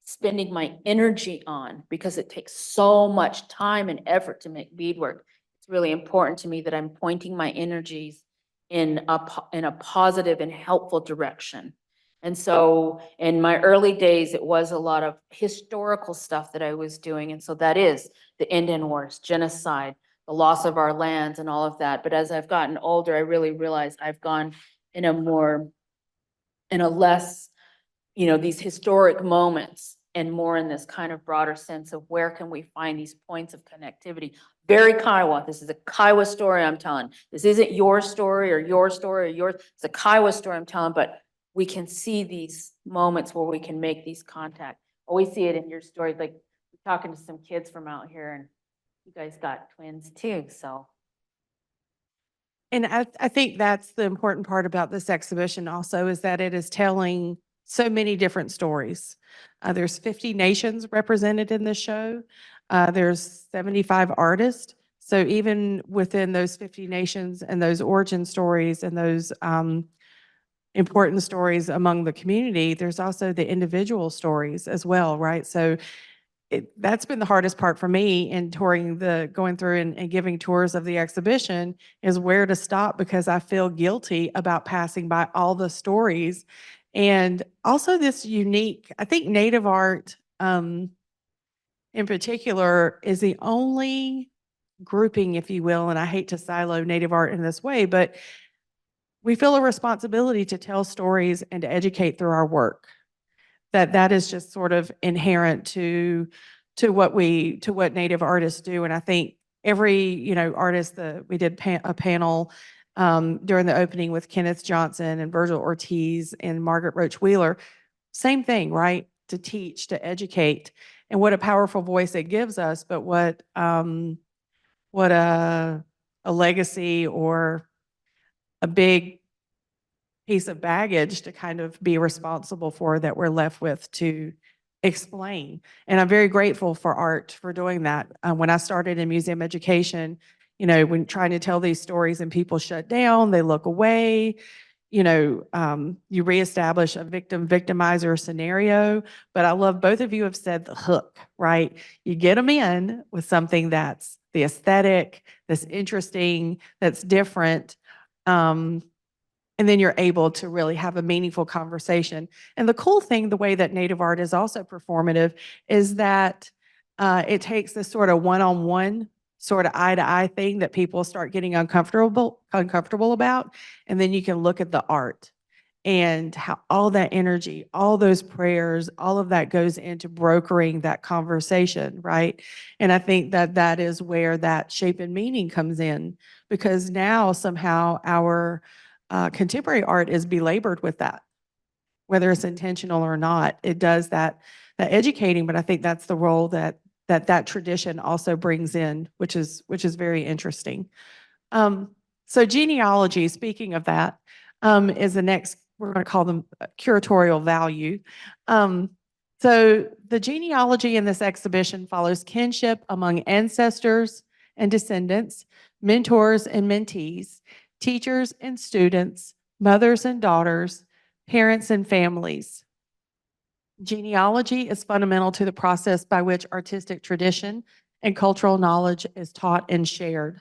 spending my energy on, because it takes so much time and effort to make beadwork. It's really important to me that I'm pointing my energies in a positive and helpful direction. And so in my early days, it was a lot of historical stuff that I was doing. And so that is the Indian Wars, genocide, the loss of our lands and all of that. But as I've gotten older, I really realized I've gone in a less, these historic moments, and more in this kind of broader sense of where can we find these points of connectivity. Very Kiowa. This is a Kiowa story I'm telling. This isn't your story or your story or yours. It's a Kiowa story I'm telling, but we can see these moments where we can make these contacts. Always see it in your story, like talking to some kids from out here, and you guys got twins too, so. And I think that's the important part about this exhibition also, is that it is telling so many different stories. There's 50 nations represented in this show. There's 75 artists. So even within those 50 nations and those origin stories and those important stories among the community, there's also the individual stories as well, right? So that's been the hardest part for me in touring going through and giving tours of the exhibition, is where to stop, because I feel guilty about passing by all the stories. And also this unique, I think Native art in particular is the only grouping, if you will, and I hate to silo Native art in this way, but we feel a responsibility to tell stories and to educate through our work. That is just sort of inherent to what Native artists do. And I think every artist, we did a panel during the opening with Kenneth Johnson and Virgil Ortiz and Margaret Roach Wheeler. Same thing, right? To teach, to educate, and what a powerful voice it gives us. But what a legacy or a big piece of baggage to kind of be responsible for, that we're left with to explain. And I'm very grateful for art for doing that. When I started in museum education, when trying to tell these stories and people shut down, they look away, you reestablish a victim-victimizer scenario. But I love both of you have said the hook, right? You get them in with something that's the aesthetic, that's interesting, that's different. And then you're able to really have a meaningful conversation. And the cool thing, the way that Native art is also performative, is that it takes this sort of one-on-one, sort of eye-to-eye thing that people start getting uncomfortable about. And then you can look at the art and how all that energy, all those prayers, all of that goes into brokering that conversation, right? And I think that is where that shape and meaning comes in, because now somehow our contemporary art is belabored with that, whether it's intentional or not. It does that educating, but I think that's the role that tradition also brings in, which is very interesting. So genealogy, speaking of that, is the next, we're going to call them curatorial value. So the genealogy in this exhibition follows kinship among ancestors and descendants, mentors and mentees, teachers and students, mothers and daughters, parents and families. Genealogy is fundamental to the process by which artistic tradition and cultural knowledge is taught and shared.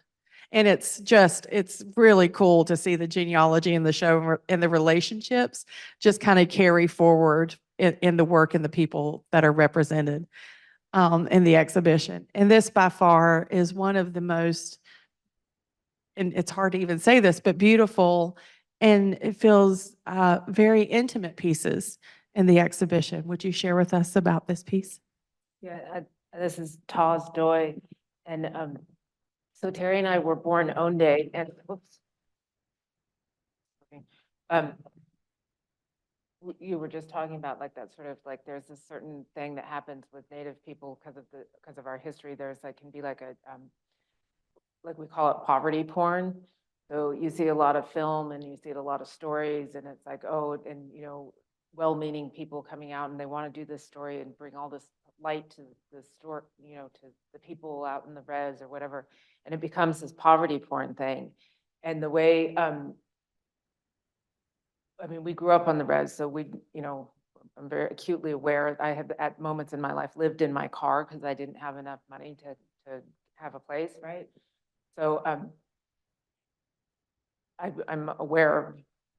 And it's really cool to see the genealogy in the show and the relationships just kind of carry forward in the work and the people that are represented in the exhibition. And this by far is one of the most, and it's hard to even say this, but beautiful, and it feels very intimate pieces in the exhibition. Would you share with us about this piece? Yeah, this is Taw's Doi, and so Teri and I were born Onday, and whoops. Okay. you were just talking about like that sort of like, there's a certain thing that happens with Native people because of our history. There's like, can be like a, like we call it poverty porn. So you see a lot of film and you see a lot of stories and it's like, oh, and well-meaning people coming out and they want to do this story and bring all this light to the story, to the people out in the res or whatever. And it becomes this poverty porn thing. And the way, I mean, we grew up on the res, so I'm very acutely aware. I have at moments in my life lived in my car because I didn't have enough money to have a place, right? So I'm aware of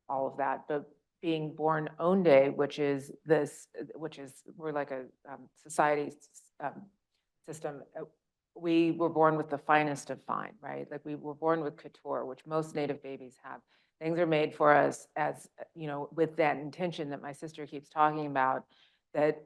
all of that, but being born Onde, which is we're like a society system. We were born with the finest of fine, right? Like we were born with couture, which most Native babies have. Things are made for us as, with that intention that my sister keeps talking about, that,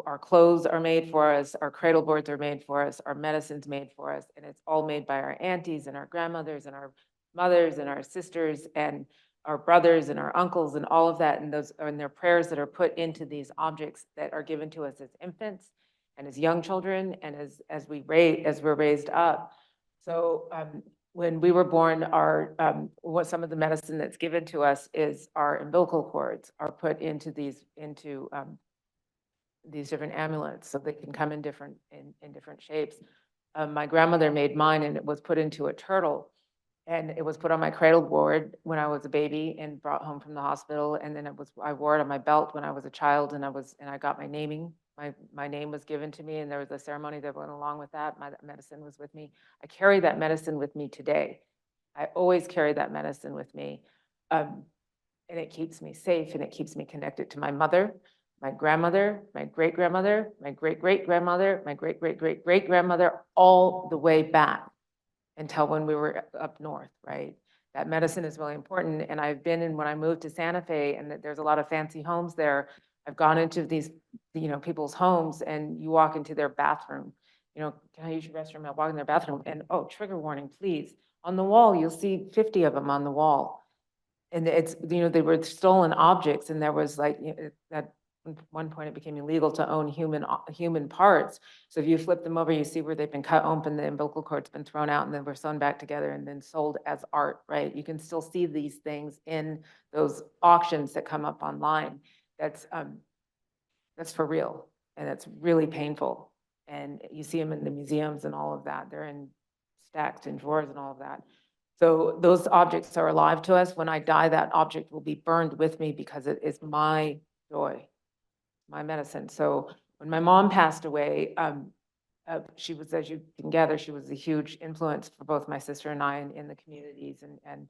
our clothes are made for us, our cradle boards are made for us, our medicine's made for us, and it's all made by our aunties and our grandmothers and our mothers and our sisters and our brothers and our uncles and all of that, and those are their prayers that are put into these objects that are given to us as infants and as young children and as we're raised up. So when we were born, what some of the medicine that's given to us is our umbilical cords are put into these different amulets, so they can come in different shapes. My grandmother made mine, and it was put into a turtle, and it was put on my cradle board when I was a baby and brought home from the hospital. And then I wore it on my belt when I was a child, and I got my naming. My name was given to me, and there was a ceremony that went along with that. My medicine was with me. I carry that medicine with me today. I always carry that medicine with me. And it keeps me safe, and it keeps me connected to my mother, my grandmother, my great-grandmother, my great-great-grandmother, my great-great-great-great-grandmother, all the way back until when we were up north, right? That medicine is really important. And I've been in, when I moved to Santa Fe, and there's a lot of fancy homes there, I've gone into these, people's homes, and you walk into their bathroom, can I use your restroom? I walk in their bathroom and, oh, trigger warning, please. On the wall, you'll see 50 of them on the wall. And it's, they were stolen objects, and there was like, at one point it became illegal to own human parts. So if you flip them over, you see where they've been cut open, the umbilical cord's been thrown out, and then we're sewn back together and then sold as art, right? You can still see these things in those auctions that come up online. That's for real, and that's really painful. And you see them in the museums and all of that. They're stacked in drawers and all of that. So those objects are alive to us. When I die, that object will be burned with me because it is my joy, my medicine. So when my mom passed away, she was, as you can gather, she was a huge influence for both my sister and I in the communities, and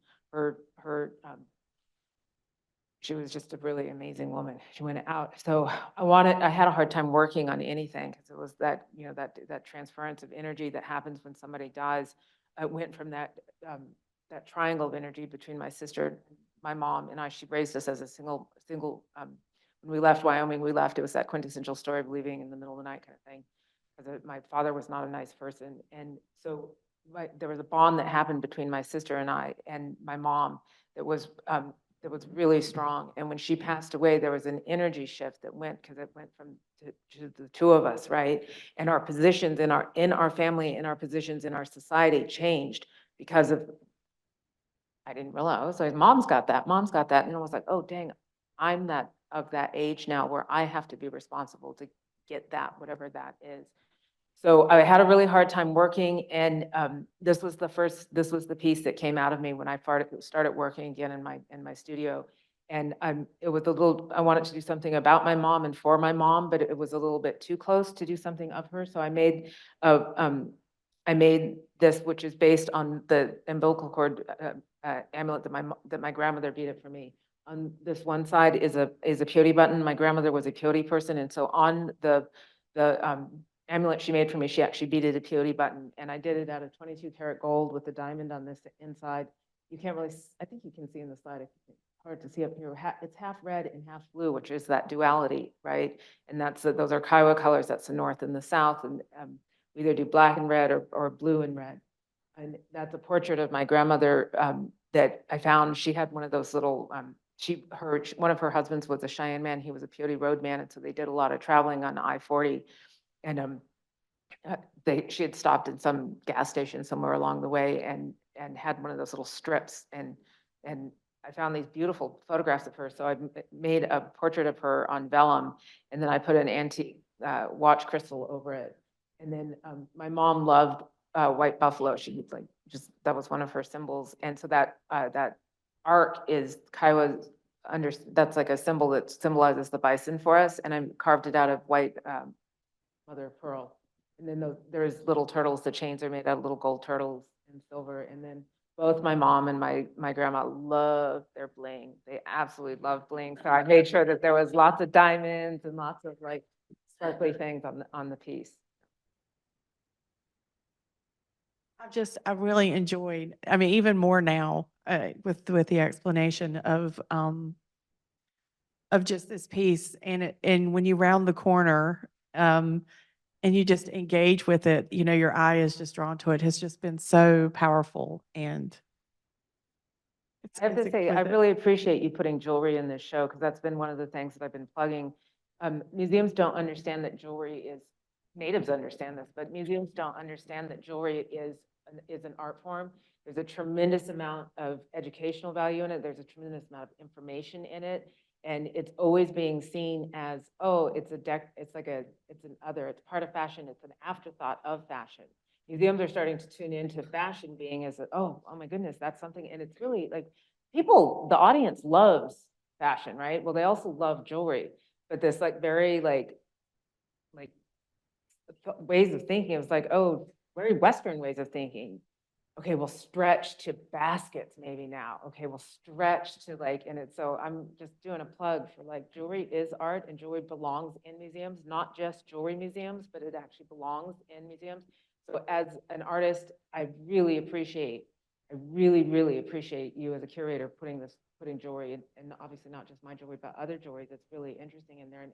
she was just a really amazing woman. She went out. So I had a hard time working on anything because it was that, that transference of energy that happens when somebody dies. I went from that triangle of energy between my sister, my mom, and I. She raised us as a single. When we left Wyoming, it was that quintessential story of leaving in the middle of the night kind of thing. Because my father was not a nice person. And so there was a bond that happened between my sister and I and my mom that was really strong. And when she passed away, there was an energy shift that went, because it went to the two of us, right? And our positions in our family and our positions in our society changed because of, I didn't realize, so mom's got that. And I was like, oh, dang, I'm of that age now where I have to be responsible to get that, whatever that is. So I had a really hard time working, and this was the piece that came out of me when I started working again in my studio. And it was I wanted to do something about my mom and for my mom, but it was a little bit too close to do something of her. So I made this, which is based on the umbilical cord amulet that my grandmother beaded for me. On this one side is a peyote button. My grandmother was a peyote person, and so on the amulet she made for me, she actually beaded a peyote button, and I did it out of 22 karat gold with a diamond on this inside. You can't really, I think you can see in the slide, it's hard to see up here. It's half red and half blue, which is that duality, right? And those are Kiowa colors. That's the north and the south, and we either do black and red or blue and red. And that's a portrait of my grandmother that I found. She had one of those little one of her husbands was a Cheyenne man. He was a Peyote Road man. And so they did a lot of traveling on I-40. And she had stopped in some gas station somewhere along the way and had one of those little strips. And I found these beautiful photographs of her. So I made a portrait of her on vellum, and then I put an antique watch crystal over it. And then my mom loved white buffalo. She was like, that was one of her symbols. And so that arc is Kiowa's that's like a symbol that symbolizes the bison for us. And I carved it out of white mother of pearl. And then there's little turtles. The chains are made out of little gold turtles and silver. And then both my mom and my grandma love their bling. They absolutely love bling. So I made sure that there was lots of diamonds and lots of like sparkly things on the piece. I really enjoyed, I mean, even more now, with the explanation of just this piece, and when you round the corner, and you just engage with it, you know, your eye is just drawn to it. Has just been so powerful. And I have to say, I really appreciate you putting jewelry in this show, because that's been one of the things that I've been plugging. Museums don't understand that jewelry is, natives understand this, but museums don't understand that jewelry is an art form. There's a tremendous amount of educational value in it. There's a tremendous amount of information in it. And it's always being seen as, oh, it's it's part of fashion. It's an afterthought of fashion. Museums are starting to tune into fashion being as, oh my goodness, that's something. And it's really like the audience loves fashion, right? Well, they also love jewelry, but this like very like ways of thinking. It was like, oh, very Western ways of thinking. Okay, we'll stretch to baskets maybe now. Okay, we'll stretch to like, so I'm just doing a plug for like jewelry is art, and jewelry belongs in museums, not just jewelry museums, but it actually belongs in museums. So as an artist, I really appreciate you as a curator putting jewelry, and obviously not just my jewelry, but other jewelry that's really interesting in there.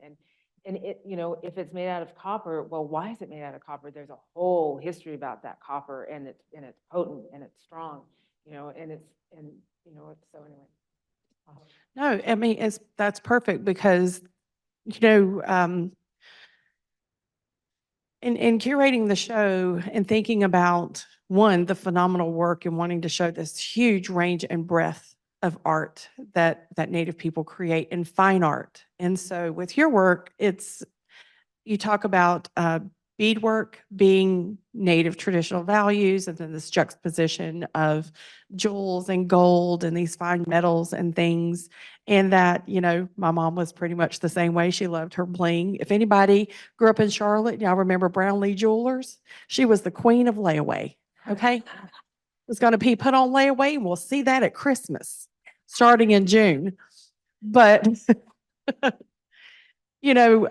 And it, you know, if it's made out of copper, well, why is it made out of copper? There's a whole history about that copper, and it's potent and it's strong, you know, so anyway. No, I mean, that's perfect, because, you know, in curating the show and thinking about, one, the phenomenal work and wanting to show this huge range and breadth of art that Native people create, and fine art. And so with your work, you talk about beadwork being Native traditional values, and then this juxtaposition of jewels and gold and these fine metals and things. And that, you know, my mom was pretty much the same way. She loved her bling. If anybody grew up in Charlotte, y'all remember Brownlee Jewelers? She was the queen of layaway, okay? Was going to be put on layaway, and we'll see that at Christmas, starting in June. But, you know,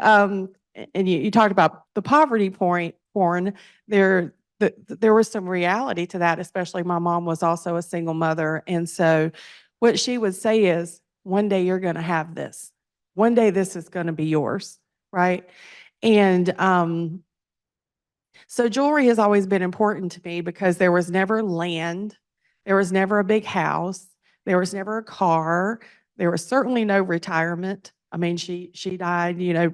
and you talked about the poverty porn. There was some reality to that, especially my mom was also a single mother. And so what she would say is, one day you're going to have this. One day this is going to be yours, right? And so jewelry has always been important to me, because there was never land. There was never a big house. There was never a car. There was certainly no retirement. I mean, she died, you know,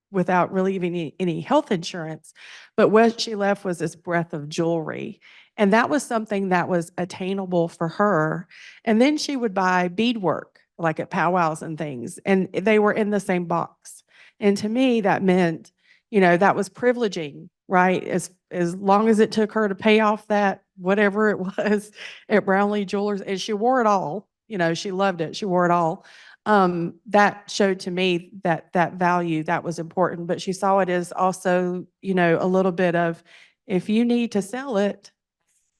without really even any health insurance. But what she left was this breadth of jewelry. And that was something that was attainable for her. And then she would buy beadwork, like at powwows and things, and they were in the same box. And to me, that meant, you know, that was privileging, right? As long as it took her to pay off that, whatever it was at Brownlee Jewelers, and she wore it all, you know, she loved it. She wore it all. That showed to me that value that was important, but she saw it as also, you know, a little bit of, if you need to sell it,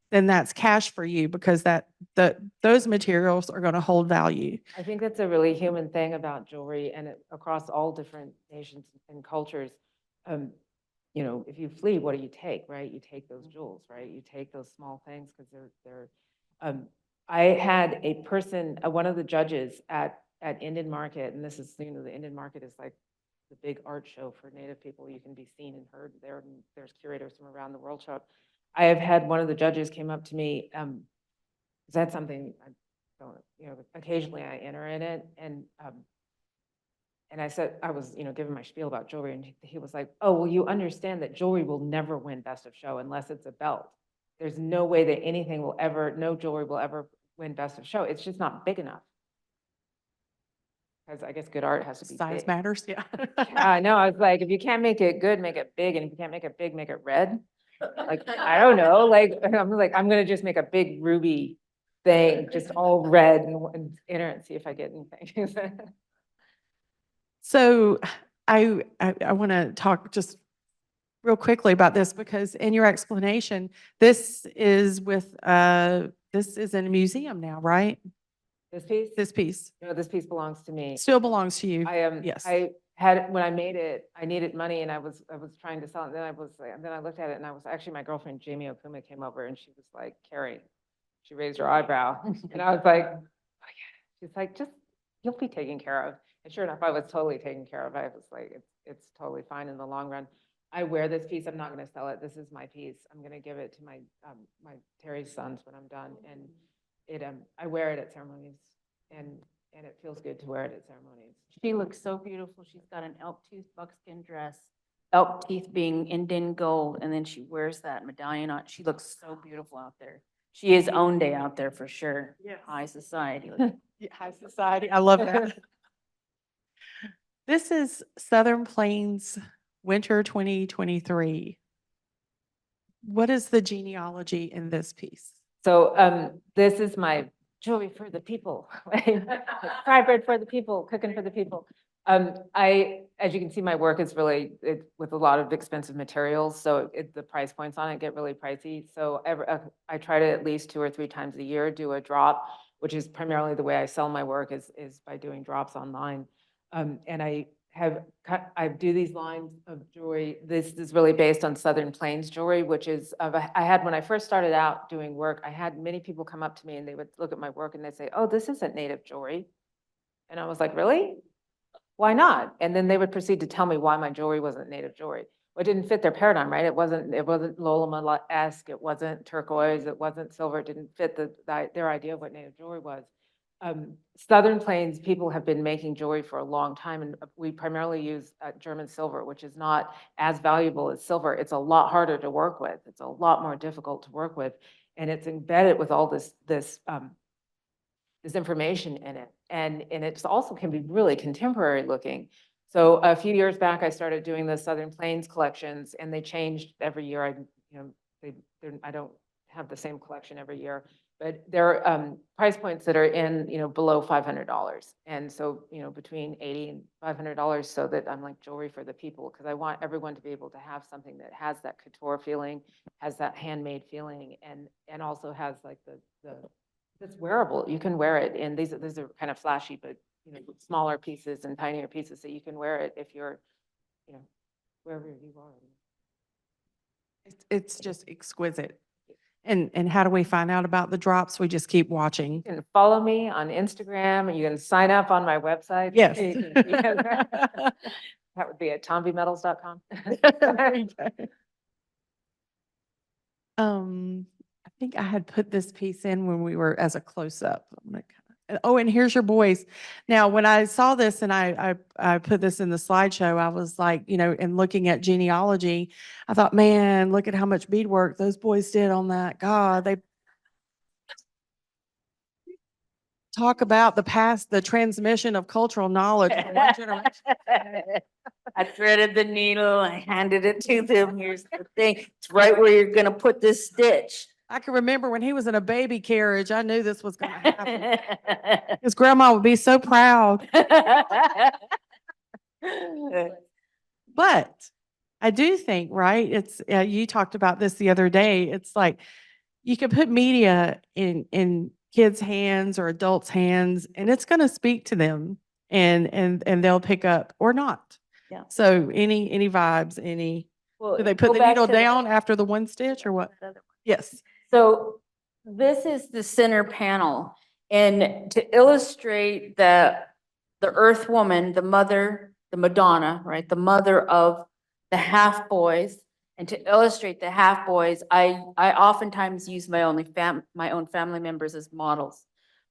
then that's cash for you, because those materials are going to hold value. I think that's a really human thing about jewelry, and across all different nations and cultures. You know, if you flee, what do you take, right? You take those jewels, right? You take those small things, because they're I had a person, one of the judges at Indian Market, and this is, you know, the Indian Market is like the big art show for Native people. You can be seen and heard there, and there's curators from around the world show up. I have had one of the judges came up to me, that's something don't, occasionally I enter in it, and I said, I was, giving my spiel about jewelry, and he was like, oh, well, you understand that jewelry will never win best of show unless it's a belt. There's no way that anything will ever, no jewelry will ever win best of show. It's just not big enough. Because I guess good art has to be Size big. matters, yeah. I know, I was like, if you can't make it good, make it big, and if you can't make it big, make it red. Like, I don't know, like, I'm gonna just make a big ruby thing, just all red and enter and see if I get anything. So I want to talk just real quickly about this because in your explanation, this is in a museum now, right? This piece? This piece No, this piece belongs to me. still belongs to you. I am, Yes. I had, when I made it, I needed money and I was trying to sell it. And then I was like, then I looked at it and I was actually, my girlfriend, Jamie Okuma, came over and she was like, Keri, she raised her eyebrow. And I was like, oh, yeah. She's like, just, you'll be taken care of. And sure enough, I was totally taken care of. I was like, it's totally fine in the long run. I wear this piece. I'm not going to sell it. This is my piece. I'm going to give it to my Teri's sons when I'm done. And it, I wear it at ceremonies and it feels good to wear it at ceremonies. She looks so beautiful. She's got an elk tooth buckskin dress, elk teeth being Indian gold, and then she wears that medallion on. She looks so beautiful out there. She is own day out there for sure. Yes. High society. Yeah, high society. I love that. This is Southern Plains Winter 2023. What is the genealogy in this piece? So this is my jewelry for the people, fry bread for the people, cooking for the people. As you can see, my work is really with a lot of expensive materials, so the price points on it get really pricey. So I try to at least 2 or 3 times a year do a drop, which is primarily the way I sell my work is by doing drops online. And I do these lines of jewelry. This is really based on Southern Plains jewelry, which is, I had, when I first started out doing work, I had many people come up to me and they would look at my work and they'd say, oh, this isn't native jewelry. And I was like, really? Why not? And then they would proceed to tell me why my jewelry wasn't native jewelry. Well, it didn't fit their paradigm, right? It wasn't Loloma-esque, it wasn't turquoise, it wasn't silver, it didn't fit their idea of what native jewelry was. Southern Plains people have been making jewelry for a long time, and we primarily use German silver, which is not as valuable as silver. It's a lot harder to work with. It's a lot more difficult to work with, and it's embedded with all this information in it, and it also can be really contemporary looking. So a few years back, I started doing the Southern Plains collections, and they changed every year. I don't have the same collection every year. But there are price points that are in, below $500. And so, between $80 and $500, so that I'm like jewelry for the people, because I want everyone to be able to have something that has that couture feeling, has that handmade feeling, and also has like it's wearable. You can wear it, and these are kind of flashy, but smaller pieces and tinier pieces, so you can wear it if you're, wherever you are. It's just exquisite. And how do we find out about the drops? We just keep watching. You can follow me on Instagram, and you can sign up on my website. Yes. That would be at tombymetals.com. I think I had put this piece in when we were as a close-up. Oh, and here's your boys. Now, when I saw this and I put this in the slideshow, I was like, and looking at genealogy, I thought, man, look at how much beadwork those boys did on that. God, they talk about the past, the transmission of cultural knowledge from one generation. I threaded the needle, I handed it to them. Here's the thing. It's right where you're gonna put this stitch. I can remember when he was in a baby carriage, I knew this was going to happen. His grandma would be so proud. But I do think, right, it's, you talked about this the other day. It's like you can put media in kids' hands or adults' hands, and it's going to speak to them, and they'll pick up or not. Yeah. So any vibes, do they put the needle down after the one stitch or what? Yes. So this is the center panel, and to illustrate the Earth Woman, the mother, the Madonna, right, the mother of the half boys, and to illustrate the half boys, I oftentimes use my own family members as models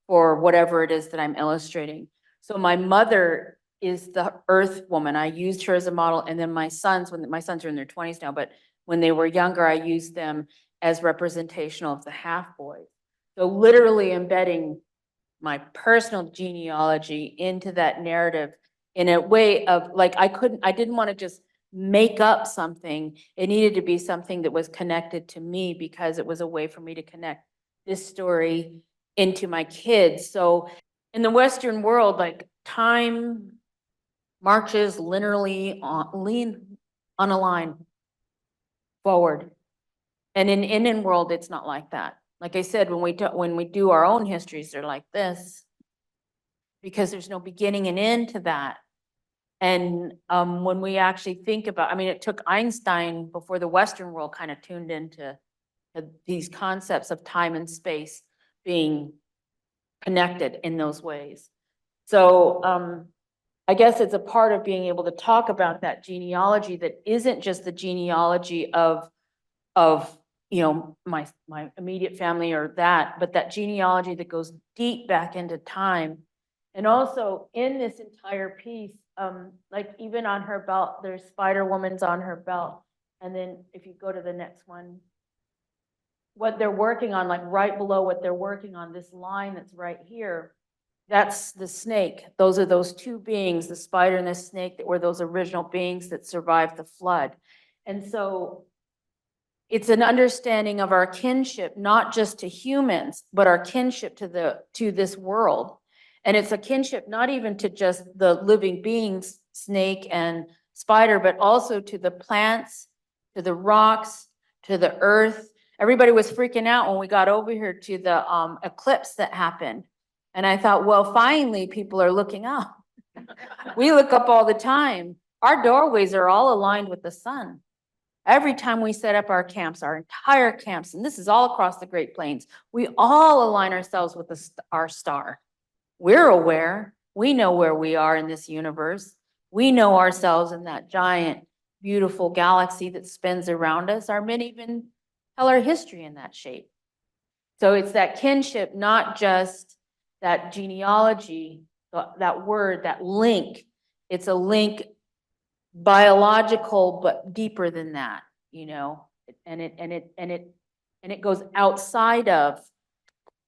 for whatever it is that I'm illustrating. So my mother is the earth woman. I used her as a model, and then my sons, when my sons are in their 20s now, but when they were younger, I used them as representational of the half boys. So literally embedding my personal genealogy into that narrative in a way of like, I didn't want to just make up something. It needed to be something that was connected to me because it was a way for me to connect this story into my kids. So in the Western world, like time marches linearly on a line forward. And in Indian world, it's not like that. Like I said, when we do our own histories, they're like this, because there's no beginning and end to that. And when we actually think about, I mean, it took Einstein before the Western world kind of tuned into these concepts of time and space being connected in those ways. So I guess it's a part of being able to talk about that genealogy that isn't just the genealogy of you know, my immediate family or that, but that genealogy that goes deep back into time. And also in this entire piece, like even on her belt, there's Spider Woman's on her belt. And then if you go to the next one, what they're working on, like right below what they're working on, this line that's right here, that's the snake. Those are those two beings, the spider and the snake, that were those original beings that survived the flood. And so it's an understanding of our kinship, not just to humans, but our kinship to this world. And it's a kinship not even to just the living beings, snake and spider, but also to the plants, to the rocks, to the earth. Everybody was freaking out when we got over here to the eclipse that happened. And I thought, well, finally people are looking up. We look up all the time. Our doorways are all aligned with the sun. Every time we set up our camps, our entire camps, and this is all across the Great Plains, we all align ourselves with our star. We're aware. We know where we are in this universe. We know ourselves in that giant, beautiful galaxy that spins around us. Our men even tell our history in that shape. So it's that kinship, not just that genealogy, that word, that link. It's a link biological, but deeper than that, you know, and it goes outside of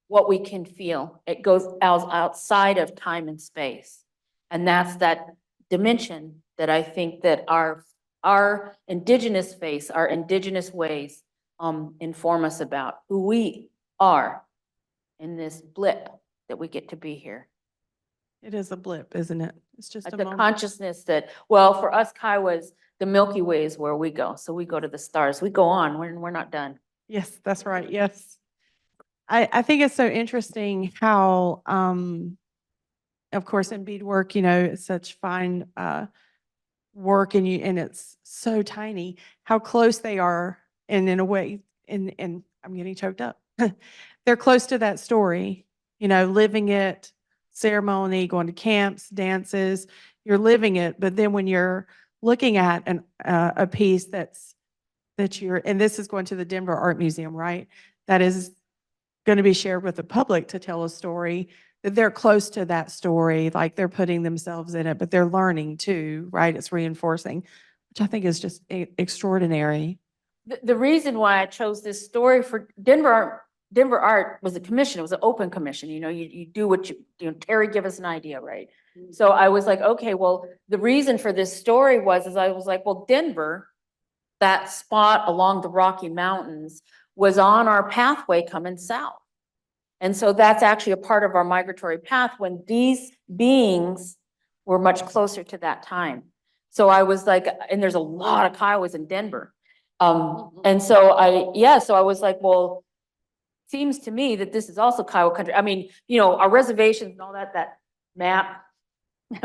what we can feel. It goes outside of time and space. And that's that dimension that I think that our indigenous face, our indigenous ways, inform us about who we are in this blip that we get to be here. It is a blip, isn't it? It's just a The moment. consciousness that, well, for us Kiowas, the Milky Way is where we go. So we go to the stars. We go on. We're not done. Yes, that's right. Yes. I think it's so interesting how, of course, in beadwork, you know, it's such fine work, and it's so tiny, how close they are, and in a way, and I'm getting choked up. They're close to that story, you know, living it, ceremony, going to camps, dances, you're living it. But then when you're looking at a piece that you're, and this is going to the Denver Art Museum, right? That is going to be shared with the public to tell a story, that they're close to that story, like they're putting themselves in it, but they're learning too, right? It's reinforcing, which I think is just extraordinary. The reason why I chose this story for Denver Art was a commission. It was an open commission. You know, you do what you know, Teri, give us an idea, right? So I was like, okay, well, the reason for this story is I was like, well, Denver, that spot along the Rocky Mountains, was on our pathway coming south. And so that's actually a part of our migratory path when these beings were much closer to that time. So I was like, and there's a lot of Kiowas in Denver. And so I was like, well, seems to me that this is also Kiowa country. I mean, you know, our reservations and all that map,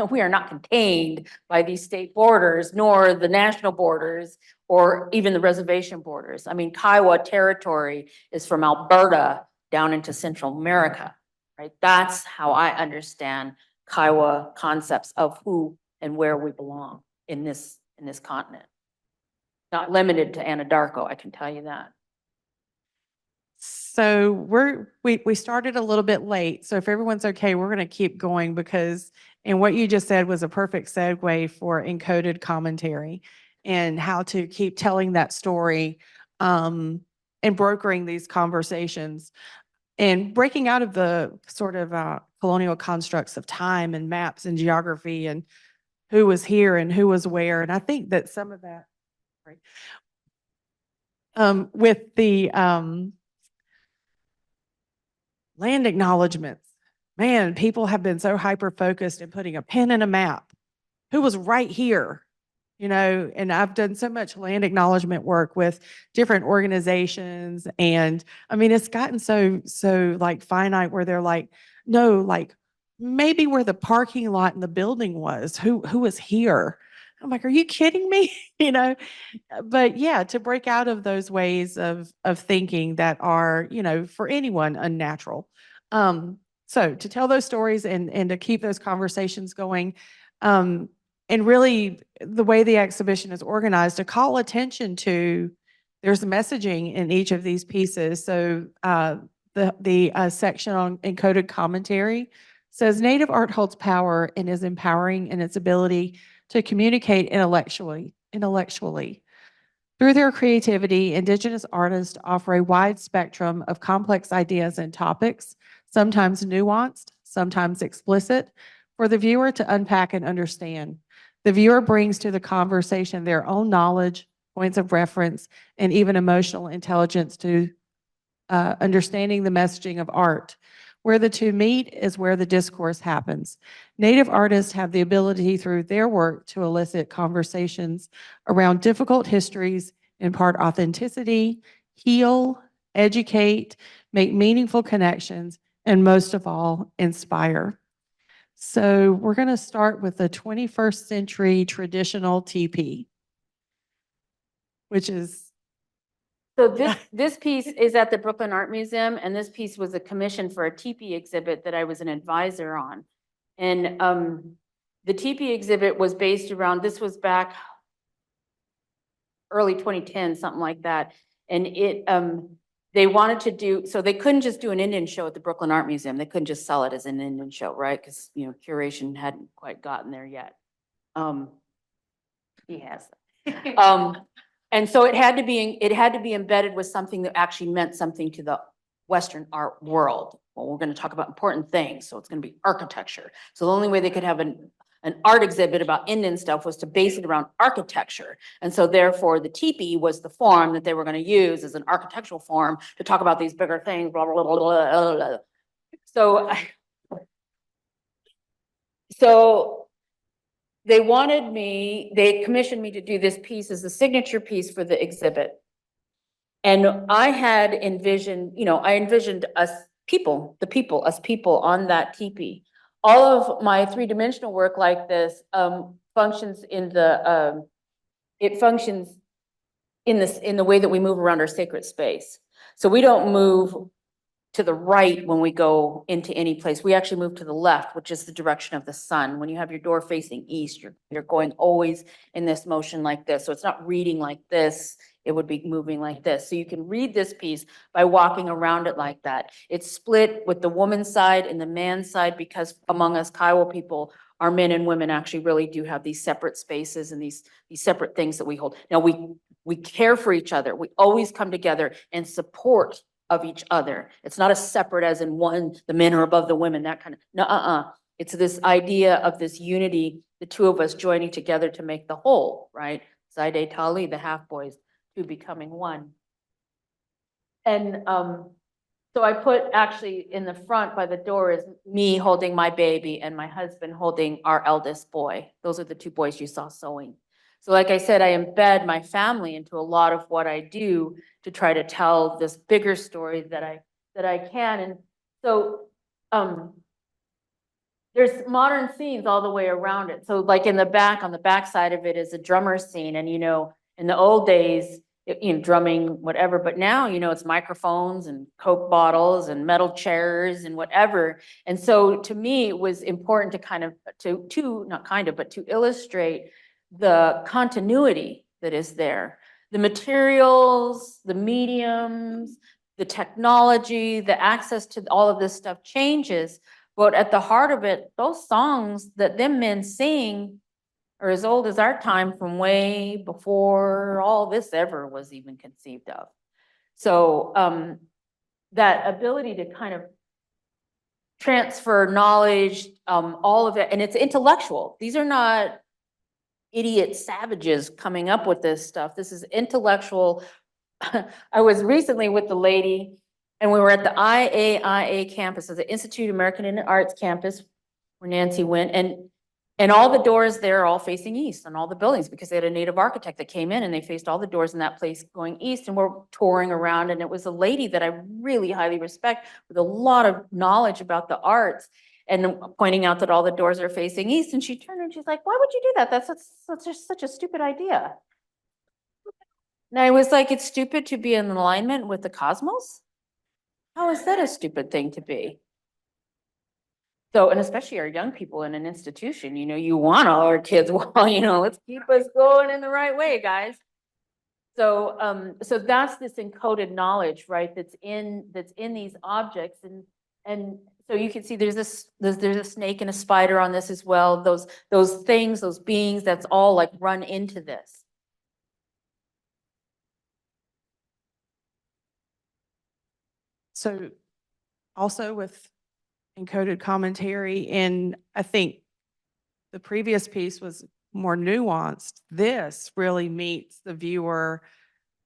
we are not contained by these state borders, nor the national borders, or even the reservation borders. I mean, Kiowa territory is from Alberta down into Central America, right? That's how I understand Kiowa concepts of who and where we belong in this continent. Not limited to Anadarko, I can tell you that. So we started a little bit late. So if everyone's okay, we're going to keep going because, and what you just said was a perfect segue for encoded commentary and how to keep telling that story, and brokering these conversations and breaking out of the sort of colonial constructs of time and maps and geography and who was here and who was where. And I think that some of that, right, with the land acknowledgements, man, people have been so hyper focused in putting a pin in a map. Who was right here? You know, and I've done so much land acknowledgement work with different organizations. And I mean, it's gotten so like finite where they're like, no, like maybe where the parking lot and the building was, who was here? I'm like, are you kidding me? You know, but yeah, to break out of those ways of thinking that are, you know, for anyone unnatural. So to tell those stories and to keep those conversations going, and really the way the exhibition is organized, to call attention to there's messaging in each of these pieces. So the section on encoded commentary says Native art holds power and is empowering in its ability to communicate intellectually. Through their creativity, Indigenous artists offer a wide spectrum of complex ideas and topics, sometimes nuanced, sometimes explicit, for the viewer to unpack and understand. The viewer brings to the conversation their own knowledge, points of reference, and even emotional intelligence to understanding the messaging of art. Where the two meet is where the discourse happens. Native artists have the ability through their work to elicit conversations around difficult histories, impart authenticity, heal, educate, make meaningful connections, and most of all, inspire. So we're going to start with the 21st century traditional TP, which is So this piece is at the Brooklyn Art Museum, and this piece was a commission for a teepee exhibit that I was an advisor on. And the teepee exhibit was based around, this was back early 2010, something like that. And they wanted to do, so they couldn't just do an Indian show at the Brooklyn Art Museum. They couldn't just sell it as an Indian show, right? Because, you know, curation hadn't quite gotten there yet. He has. And so it had to be embedded with something that actually meant something to the Western art world. Well, we're going to talk about important things, so it's going to be architecture. So the only way they could have an art exhibit about Indian stuff was to base it around architecture. And so therefore the teepee was the form that they were going to use as an architectural form to talk about these bigger things, blah, blah, blah, blah, blah, blah. So they commissioned me to do this piece as a signature piece for the exhibit. And I had envisioned, I envisioned us people on that teepee. All of my three-dimensional work like this functions in the way that we move around our sacred space. So we don't move to the right when we go into any place. We actually move to the left, which is the direction of the sun. When you have your door facing east, you're going always in this motion like this. So it's not reading like this, it would be moving like this. So you can read this piece by walking around it like that. It's split with the woman's side and the man's side because among us Kiowa people, our men and women actually really do have these separate spaces and these separate things that we hold. Now we care for each other. We always come together and support of each other. It's not a separate as in one, the men are above the women, that kind of, no, It's this idea of this unity, the two of us joining together to make the whole, right? Zaide Tali, the half boys, two becoming one. And so I put actually in the front by the door is me holding my baby and my husband holding our eldest boy. Those are the two boys you saw sewing. So like I said, I embed my family into a lot of what I do to try to tell this bigger story that I can. And so there's modern scenes all the way around it. So like in the back, on the back side of it is a drummer scene. And, in the old days, drumming, whatever, but now, it's microphones and Coke bottles and metal chairs and whatever. And so to me, it was important to illustrate the continuity that is there. The materials, the mediums, the technology, the access to all of this stuff changes. But at the heart of it, those songs that them men sing are as old as our time, from way before all this ever was even conceived of. So that ability to kind of transfer knowledge, all of it, and it's intellectual. These are not idiot savages coming up with this stuff. This is intellectual. I was recently with the lady, and we were at the IAIA campus, of the Institute of American Indian Arts campus, where Nancy went, and all the doors there are all facing east on all the buildings, because they had a native architect that came in and they faced all the doors in that place going east, and we're touring around, and it was a lady that I really highly respect with a lot of knowledge about the arts, and pointing out that all the doors are facing east, and she turned and she's like, why would you do that? That's such a stupid idea. And I was like, it's stupid to be in alignment with the cosmos? How is that a stupid thing to be? So, and especially our young people in an institution, you want all our kids, well, let's keep us going in the right way, guys. So, so that's this encoded knowledge, right? That's in these objects, and so you can see there's a snake and a spider on this as well. Those things, those beings, that's all like run into this. So also with encoded commentary, and I think the previous piece was more nuanced. This really meets the viewer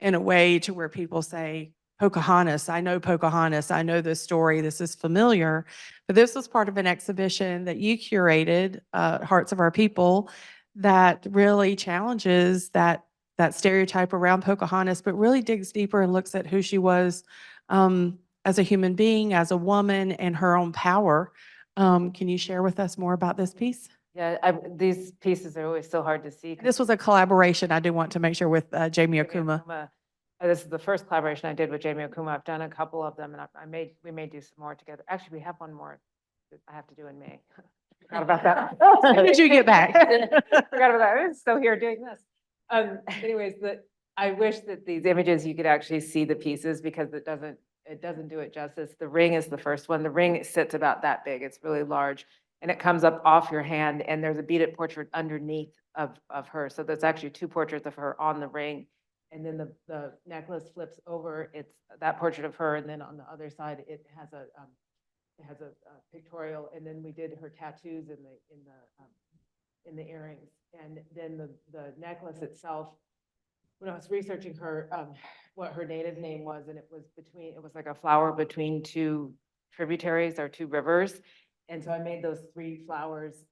in a way to where people say, Pocahontas, I know Pocahontas, I know this story, this is familiar. But this was part of an exhibition that you curated, Hearts of Our People, that really challenges that stereotype around Pocahontas, but really digs deeper and looks at who she was as a human being, as a woman, and her own power. Can you share with us more about this piece? Yeah, these pieces are always so hard to see. This was a collaboration, I do want to make sure, with Jamie Okuma. This is the first collaboration I did with Jamie Okuma. I've done a couple of them, and we may do some more together. Actually, we have one more that I have to do in May. Forgot about that. When did you get back? Forgot about that. I was still here doing this. Anyways, I wish that these images, you could actually see the pieces, because it doesn't do it justice. The ring is the first one. The ring sits about that big. It's really large, and it comes up off your hand, and there's a beaded portrait underneath of her. So there's actually two portraits of her on the ring. And then the necklace flips over. It's that portrait of her, and then on the other side, it has a pictorial. And then we did her tattoos in the earrings, and then the necklace itself. When I was researching her, what her native name was, and it was like a flower between two tributaries or two rivers, and so I made those three flowers.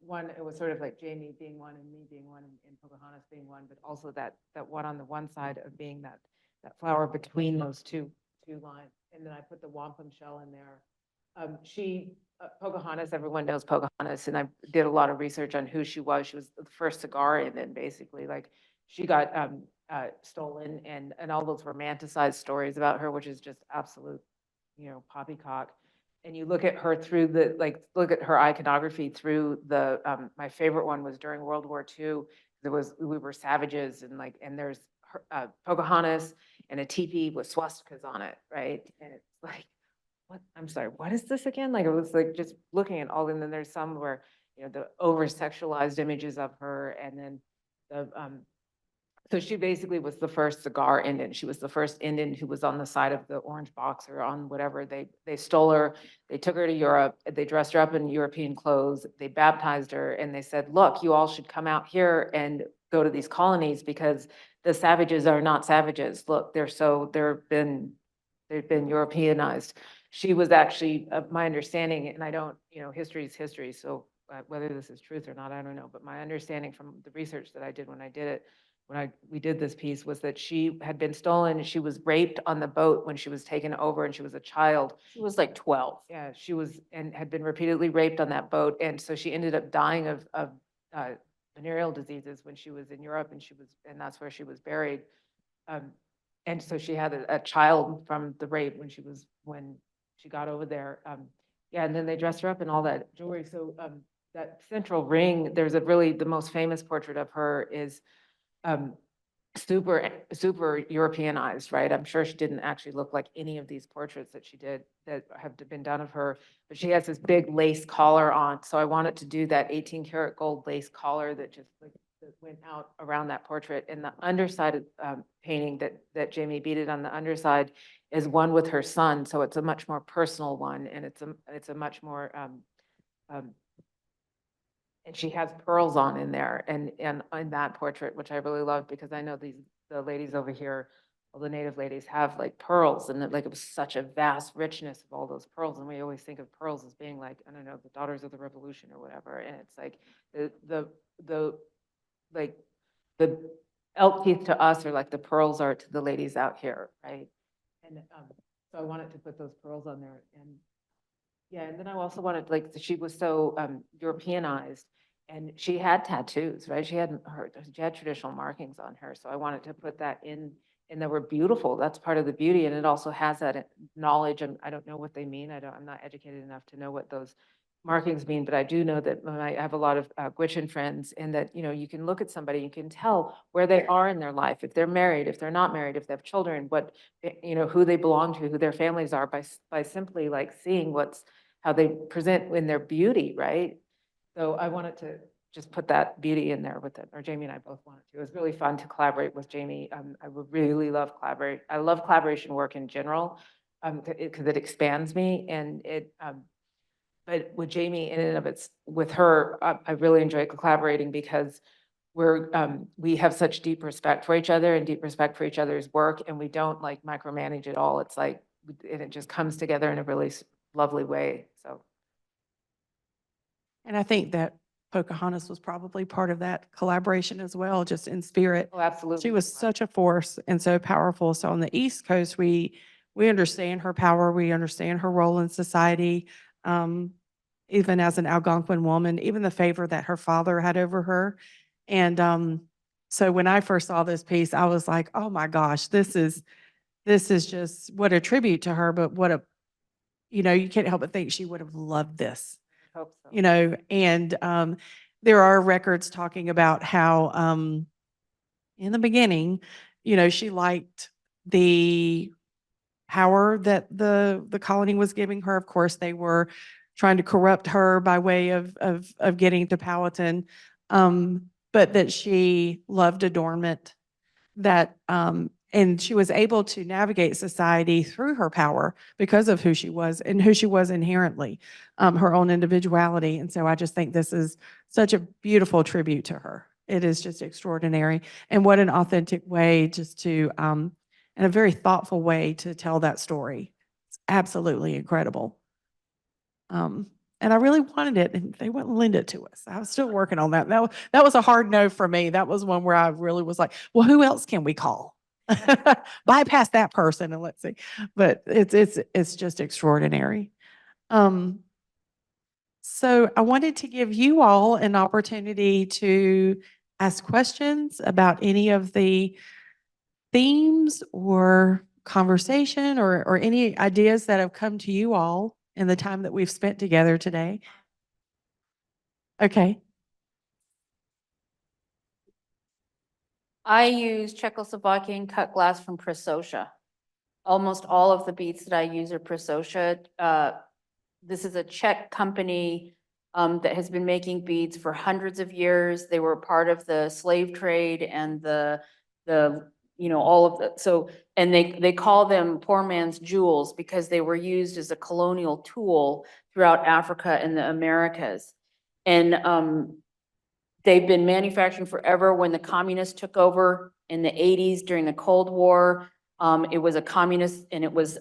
One, it was sort of like Jamie being one and me being one and Pocahontas being one, but also that one on the one side of being that flower between those two lines. And then I put the wampum shell in there. Pocahontas, everyone knows Pocahontas, and I did a lot of research on who she was. She was the first cigar, and then basically like she got stolen, and all those romanticized stories about her, which is just absolute, poppycock. And you look at her through look at her iconography through my favorite one was during World War II. We were savages, and there's Pocahontas and a teepee with swastikas on it, right? And it's like, what? I'm sorry, what is this again? Like, it was like just looking at all, and then there's some where, the over-sexualized images of her, and then so she basically was the first cigar Indian. She was the first Indian who was on the side of the orange box or on whatever. They stole her. They took her to Europe. They dressed her up in European clothes. They baptized her, and they said, look, you all should come out here and go to these colonies, because the savages are not savages. Look, they've been Europeanized. She was actually, my understanding, and I don't, history is history. So whether this is truth or not, I don't know. But my understanding from the research that I did when I did it, we did this piece, was that she had been stolen. She was raped on the boat when she was taken over, and she was a child. She was like 12. Yeah, she was, and had been repeatedly raped on that boat. And so she ended up dying of venereal diseases when she was in Europe, and that's where she was buried. And so she had a child from the rape when she got over there. Yeah, and then they dressed her up in all that jewelry. So that central ring, there's the most famous portrait of her is super, super Europeanized, right? I'm sure she didn't actually look like any of these portraits that she did that have been done of her, but she has this big lace collar on. So I wanted to do that 18 karat gold lace collar that just like that went out around that portrait. And the underside of painting that Jamie beaded on the underside is one with her son. So it's a much more personal one, and it's a much more um, and she has pearls on in there and in that portrait, which I really love because I know the ladies over here, all the native ladies have like pearls, and like it was such a vast richness of all those pearls. And we always think of pearls as being like, I don't know, the daughters of the revolution or whatever. And it's like the like the elk teeth to us are like the pearls are to the ladies out here, right? And so I wanted to put those pearls on there. And yeah, and then I also wanted, like, she was so Europeanized, and she had tattoos, right? She had traditional markings on her, so I wanted to put that in, and they were beautiful. That's part of the beauty, and it also has that knowledge, and I don't know what they mean. I'm not educated enough to know what those markings mean, but I do know that when I have a lot of Gwich'in friends, and that, you know, you can look at somebody, you can tell where they are in their life, if they're married, if they're not married, if they have children, what, you know, who they belong to, who their families are, by simply like seeing how they present in their beauty, right? So I wanted to just put that beauty in there with it, or Jamie and I both wanted to. It was really fun to collaborate with Jamie. I would really love collaborate. I love collaboration work in general, because it expands me, and but with Jamie in and of its, with her, I really enjoy collaborating because we have such deep respect for each other and deep respect for each other's work, and we don't like micromanage at all. It's like, and it just comes together in a really lovely way, so. And I think that Pocahontas was probably part of that collaboration as well, just in spirit. Oh, absolutely. She was such a force and so powerful. So on the East Coast, we understand her power. We understand her role in society. Even as an Algonquin woman, even the favor that her father had over her. And so when I first saw this piece, I was like, oh my gosh, this is just what a tribute to her, but what a, you know, you can't help but think she would have loved this. Hope so. You know, and there are records talking about how in the beginning, you know, she liked the power that the colony was giving her. Of course, they were trying to corrupt her by way of getting to Powhatan, but that she loved adornment, that and she was able to navigate society through her power because of who she was and who she was inherently, her own individuality. And so I just think this is such a beautiful tribute to her. It is just extraordinary. And what an authentic way just to, and a very thoughtful way to tell that story. It's absolutely incredible. And I really wanted it, and they wouldn't lend it to us. I was still working on that. That was a hard no for me. That was one where I really was like, well, who else can we call? Bypass that person and let's see. But it's just extraordinary. So I wanted to give you all an opportunity to ask questions about any of the themes or conversation or any ideas that have come to you all in the time that we've spent together today. Okay. I use Czechoslovakian cut glass from Prasosha. Almost all of the beads that I use are Prasosha. This is a Czech company that has been making beads for hundreds of years. They were part of the slave trade and the you know, all of the, so, and they call them poor man's jewels because they were used as a colonial tool throughout Africa and the Americas. And they've been manufacturing forever. When the communists took over in the 80s during the Cold War, it was a communist, and it was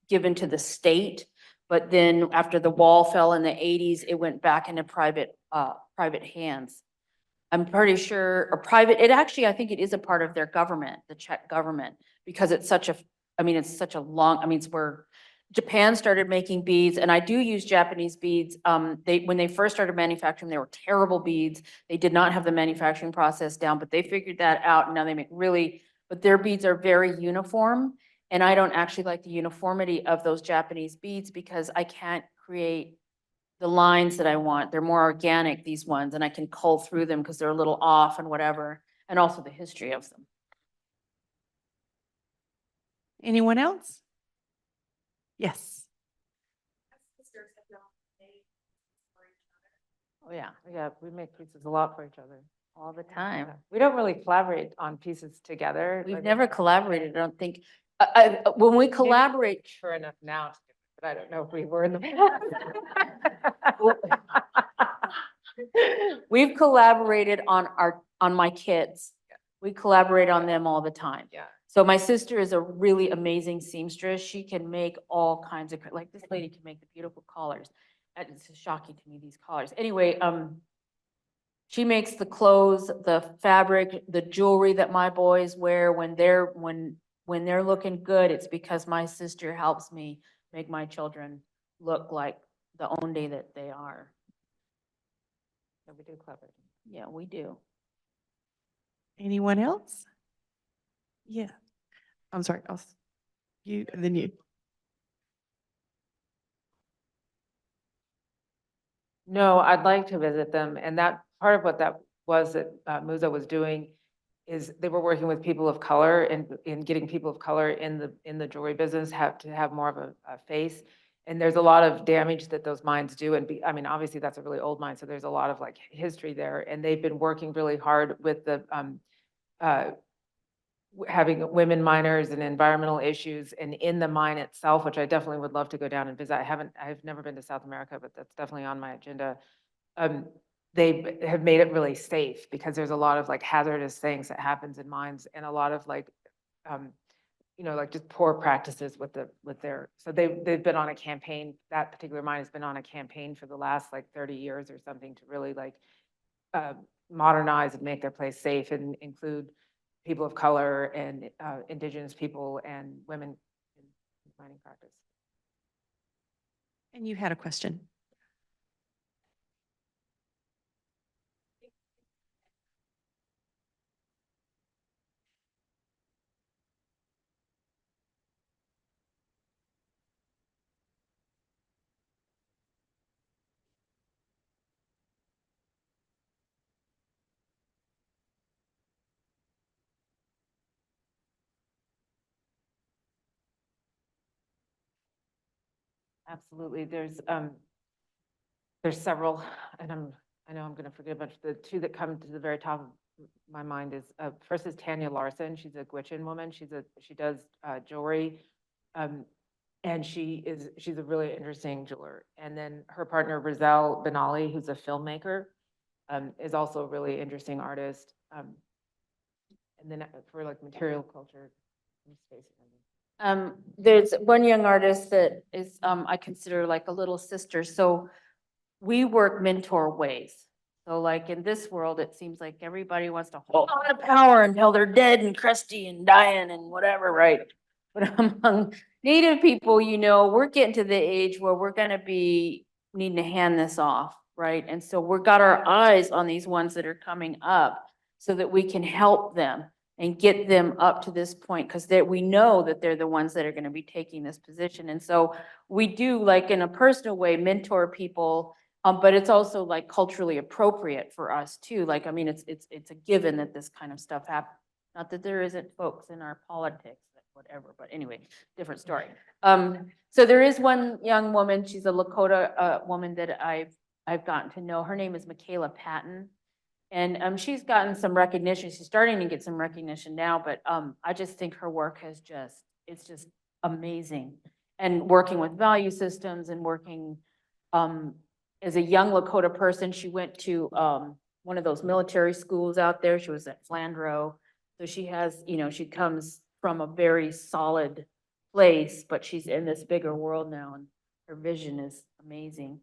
given to the state. But then after the wall fell in the 80s, it went back into private hands. I'm pretty sure, or private, it actually, I think it is a part of their government, the Czech government, because it's such a, I mean, it's such a long, I mean, it's where Japan started making beads, and I do use Japanese beads. When they first started manufacturing, they were terrible beads. They did not have the manufacturing process down, but they figured that out, and now they make really, but their beads are very uniform. And I don't actually like the uniformity of those Japanese beads because I can't create the lines that I want. They're more organic, these ones, and I can cull through them because they're a little off and whatever, and also the history of them. Anyone else? Yes. Oh, yeah, yeah, we make pieces a lot for each other. All the time. Yeah. We don't really collaborate on pieces together. We've like- never collaborated, I don't think. When we collaborate, Sure enough now, to do it, but I don't know if we were in the past. we've collaborated on my kids. We collaborate on them all the time. Yeah. So my sister is a really amazing seamstress. She can make all kinds of, like this lady can make the beautiful collars. It's shocking to me, these collars. Anyway, she makes the clothes, the fabric, the jewelry that my boys wear when they're looking good. It's because my sister helps me make my children look like the only that they are. Yeah, we do collaborate. Yeah, we do. Anyone else? Yeah. I'm sorry. You and then you. No, I'd like to visit them, and that, part of what that was that Musa was doing is they were working with people of color and in getting people of color in the jewelry business have to have more of a face. And there's a lot of damage that those mines do, and I mean, obviously, that's a really old mine, so there's a lot of like history there, and they've been working really hard with the having women miners and environmental issues, and in the mine itself, which I definitely would love to go down and visit. I've never been to South America, but that's definitely on my agenda. They have made it really safe because there's a lot of like hazardous things that happens in mines, and a lot of like, like just poor practices with their, so they've been on a campaign, that particular mine has been on a campaign for the last like 30 years or something to really like modernize and make their place safe and include people of color and indigenous people and women in mining practice. And you had a question. Absolutely. There's several, and I know I'm going to forget a bunch. The two that come to the very top of my mind is first is Tanya Larson. She's a Gwich'in woman. She does jewelry, and she's a really interesting jeweler. And then her partner Rizal Benali, who's a filmmaker, is also a really interesting artist. And then for like material culture, There's one young artist that is, I consider like a little sister. So we work mentor ways. So like in this world, it seems like everybody wants to hold on to power until they're dead and crusty and dying and whatever, right? But among Native people, we're getting to the age where we're gonna be needing to hand this off, right? And so we've got our eyes on these ones that are coming up so that we can help them and get them up to this point, because we know that they're the ones that are gonna be taking this position. And so we do, like in a personal way, mentor people. But it's also like culturally appropriate for us too. Like, I mean, it's a given that this kind of stuff happens. Not that there isn't folks in our politics, whatever, but anyway, different story. So there is one young woman, she's a Lakota woman that I've gotten to know. Her name is Michaela Patton. And she's gotten some recognition. She's starting to get some recognition now, but I just think her work it's just amazing. And working with value systems and working as a young Lakota person, she went to one of those military schools out there. She was at Flandreau. So she has, she comes from a very solid place, but she's in this bigger world now, and her vision is amazing.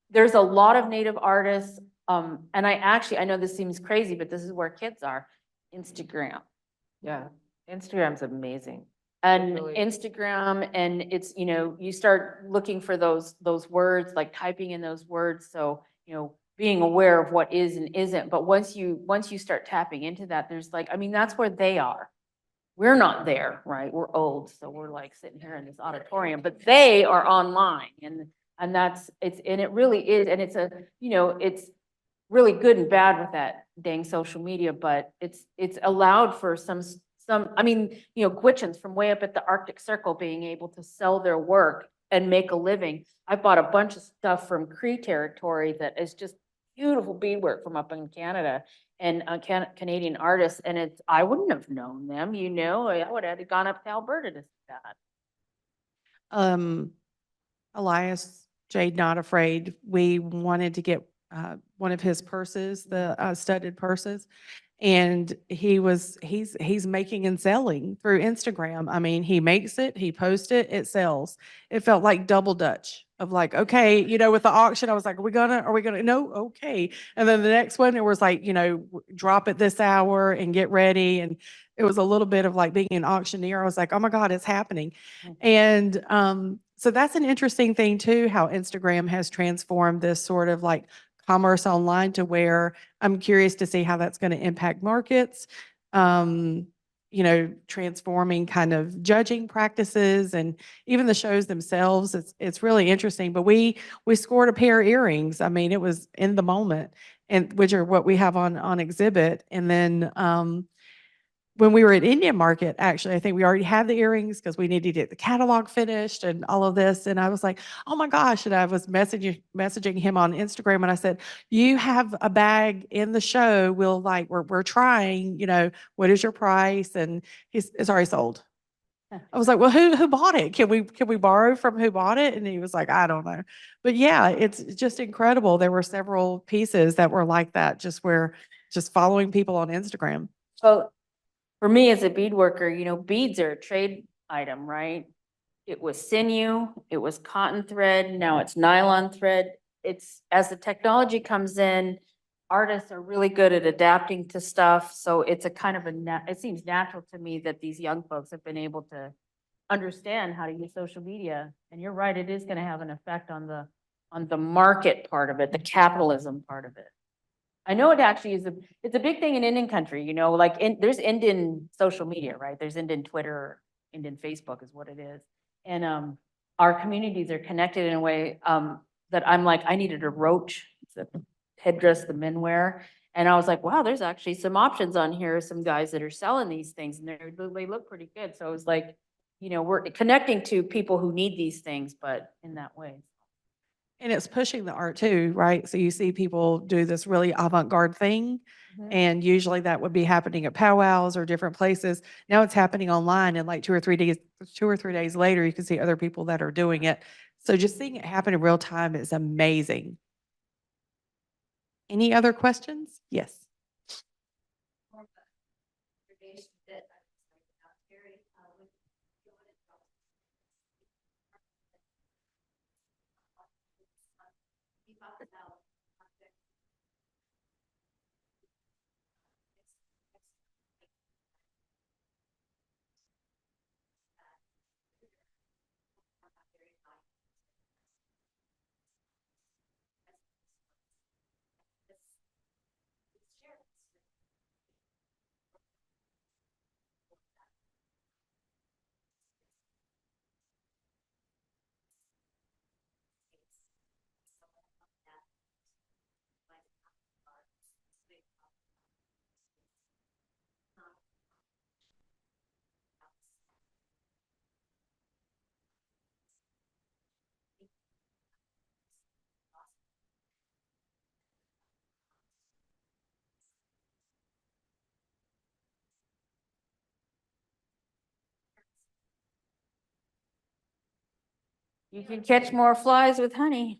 There's a lot of Native artists, and I know this seems crazy, but this is where kids are, Instagram. Yeah, Instagram's amazing. And Really. Instagram, and it's, you start looking for those words, like typing in those words. So, being aware of what is and isn't. But once you start tapping into that, there's like, I mean, that's where they are. We're not there, right? We're old. So we're like sitting here in this auditorium, but they are online, and it really is. And it's it's really good and bad with that dang social media, but it's allowed for some some, I mean, you know, Gwich'ins from way up at the Arctic Circle being able to sell their work and make a living. I bought a bunch of stuff from Cree territory that is just beautiful beadwork from up in Canada and Canadian artists. And it's, I wouldn't have known them, you know, I would have gone up to Alberta to see that. Elias, Jade Not Afraid, we wanted to get one of his purses, the studded purses. And he's making and selling through Instagram. I mean, he makes it, he posts it, it sells. It felt like double Dutch of like, okay, you know, with the auction, I was like, are we gonna, no, okay. And then the next one, it was like, you know, drop it this hour and get ready. And it was a little bit of like being an auctioneer. I was like, oh my God, it's happening. And so that's an interesting thing too, how Instagram has transformed this sort of like commerce online to where I'm curious to see how that's going to impact markets, you know, transforming kind of judging practices and even the shows themselves. It's really interesting. But we scored a pair of earrings. I mean, it was in the moment, and which are what we have on exhibit. And then when we were at Indian Market, actually, I think we already had the earrings because we needed to get the catalog finished and all of this. And I was like, oh my gosh. And I was messaging him on Instagram and I said, you have a bag in the show. We're trying, you know, what is your price? And it's already sold. I was like, well, who bought it? Can we borrow from who bought it? And he was like, I don't know. But yeah, it's just incredible. There were several pieces that were like that, just following people on Instagram. Well, for me as a bead worker, you know, beads are a trade item, right? It was sinew, it was cotton thread, now it's nylon thread. It's, as the technology comes in, artists are really good at adapting to stuff. So it's a kind of it seems natural to me that these young folks have been able to understand how to use social media. And you're right, it is going to have an effect on the market part of it, the capitalism part of it. I know it actually is it's a big thing in Indian country, you know, like there's Indian social media, right? There's Indian Twitter, Indian Facebook is what it is. And our communities are connected in a way that I'm like, I needed a roach, the headdress the men wear. And I was like, wow, there's actually some options on here, some guys that are selling these things and they look pretty good. So it was like, you know, we're connecting to people who need these things, but in that way. And it's pushing the art too, right? So you see people do this really avant-garde thing, and usually that would be happening at powwows or different places. Now it's happening online, and like 2 or 3 days later, you can see other people that are doing it. So just seeing it happen in real time is amazing. Any other questions? Yes. You can catch more flies with honey.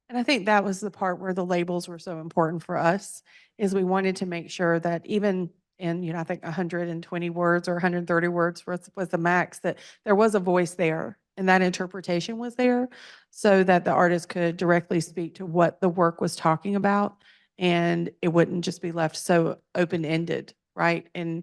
And I think that was the part where the labels were so important for us, is we wanted to make sure that even in, you know, I think 120 words or 130 words was the max, that there was a voice there and that interpretation was there so that the artist could directly speak to what the work was talking about and it wouldn't just be left so open-ended, right? And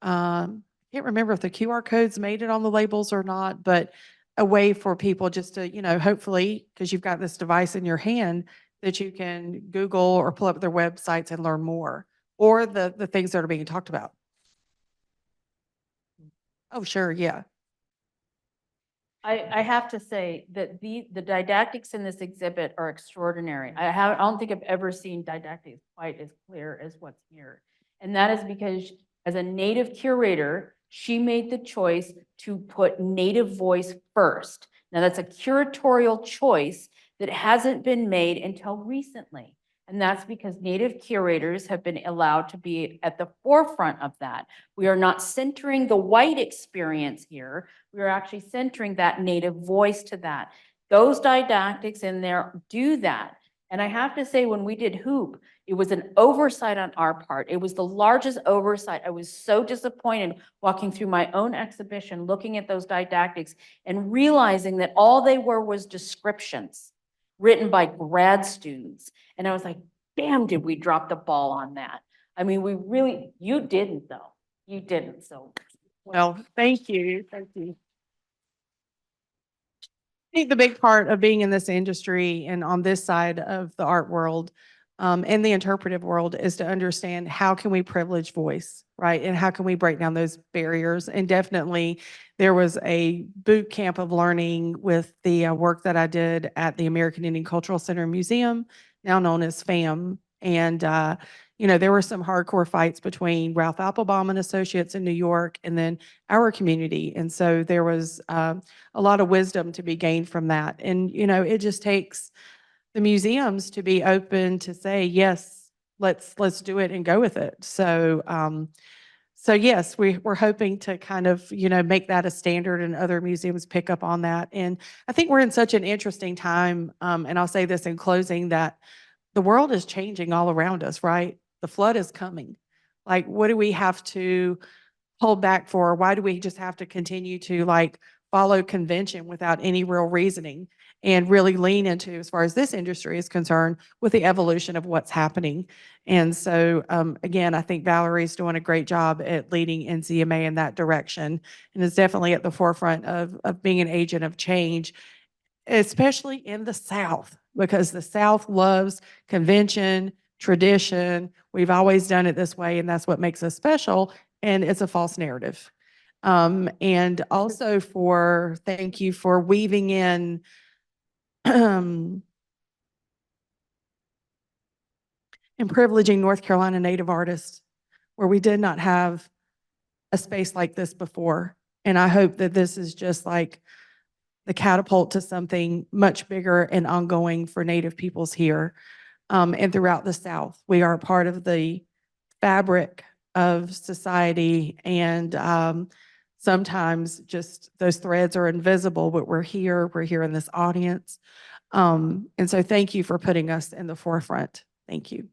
I can't remember if the QR codes made it on the labels or not, but a way for people just to, you know, hopefully, because you've got this device in your hand, that you can Google or pull up their websites and learn more, or the things that are being talked about. Oh, sure, yeah. I have to say that the didactics in this exhibit are extraordinary. I don't think I've ever seen didactics quite as clear as what's here. And that is because as a Native curator, she made the choice to put Native voice first. Now that's a curatorial choice that hasn't been made until recently. And that's because Native curators have been allowed to be at the forefront of that. We are not centering the white experience here. We are actually centering that Native voice to that. Those didactics in there do that. And I have to say, when we did Hoop, it was an oversight on our part. It was the largest oversight. I was so disappointed walking through my own exhibition, looking at those didactics and realizing that all they were was descriptions written by grad students. And I was like, damn, did we drop the ball on that? I mean, you didn't though. You didn't, so. Well, thank you. Thank you. I think the big part of being in this industry and on this side of the art world and the interpretive world is to understand how can we privilege voice, right? And how can we break down those barriers? And definitely there was a boot camp of learning with the work that I did at the American Indian Cultural Center and Museum, now known as FAM. And, there were some hardcore fights between Ralph Applebaum and Associates in New York and then our community. And so there was a lot of wisdom to be gained from that. And, it just takes the museums to be open to say, yes, let's do it and go with it. So, yes, we're hoping to kind of, make that a standard and other museums pick up on that. And I think we're in such an interesting time. And I'll say this in closing, that the world is changing all around us, right? The flood is coming. Like, what do we have to hold back for? Why do we just have to continue to follow convention without any real reasoning and really lean into, as far as this industry is concerned, with the evolution of what's happening? And so, again, I think Valerie's doing a great job at leading NCMA in that direction and is definitely at the forefront of being an agent of change, especially in the South, because the South loves convention, tradition. We've always done it this way, and that's what makes us special. And it's a false narrative. And also thank you for weaving in and privileging North Carolina Native artists, where we did not have a space like this before. And I hope that this is just like the catapult to something much bigger and ongoing for Native peoples here and throughout the South. We are part of the fabric of society, and sometimes just those threads are invisible, but we're here in this audience. And so thank you for putting us in the forefront. Thank you.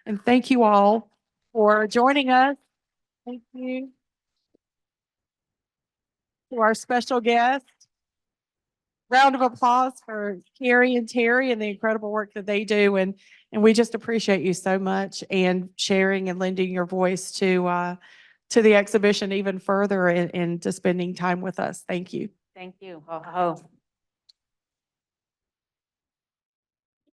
And thank you all for joining us. Thank you to our special guest. Round of applause for Keri and Teri and the incredible work that they do. And we just appreciate you so much and sharing and lending your voice to the exhibition even further and to spending time with us. Thank you. Thank you. Ho, ho.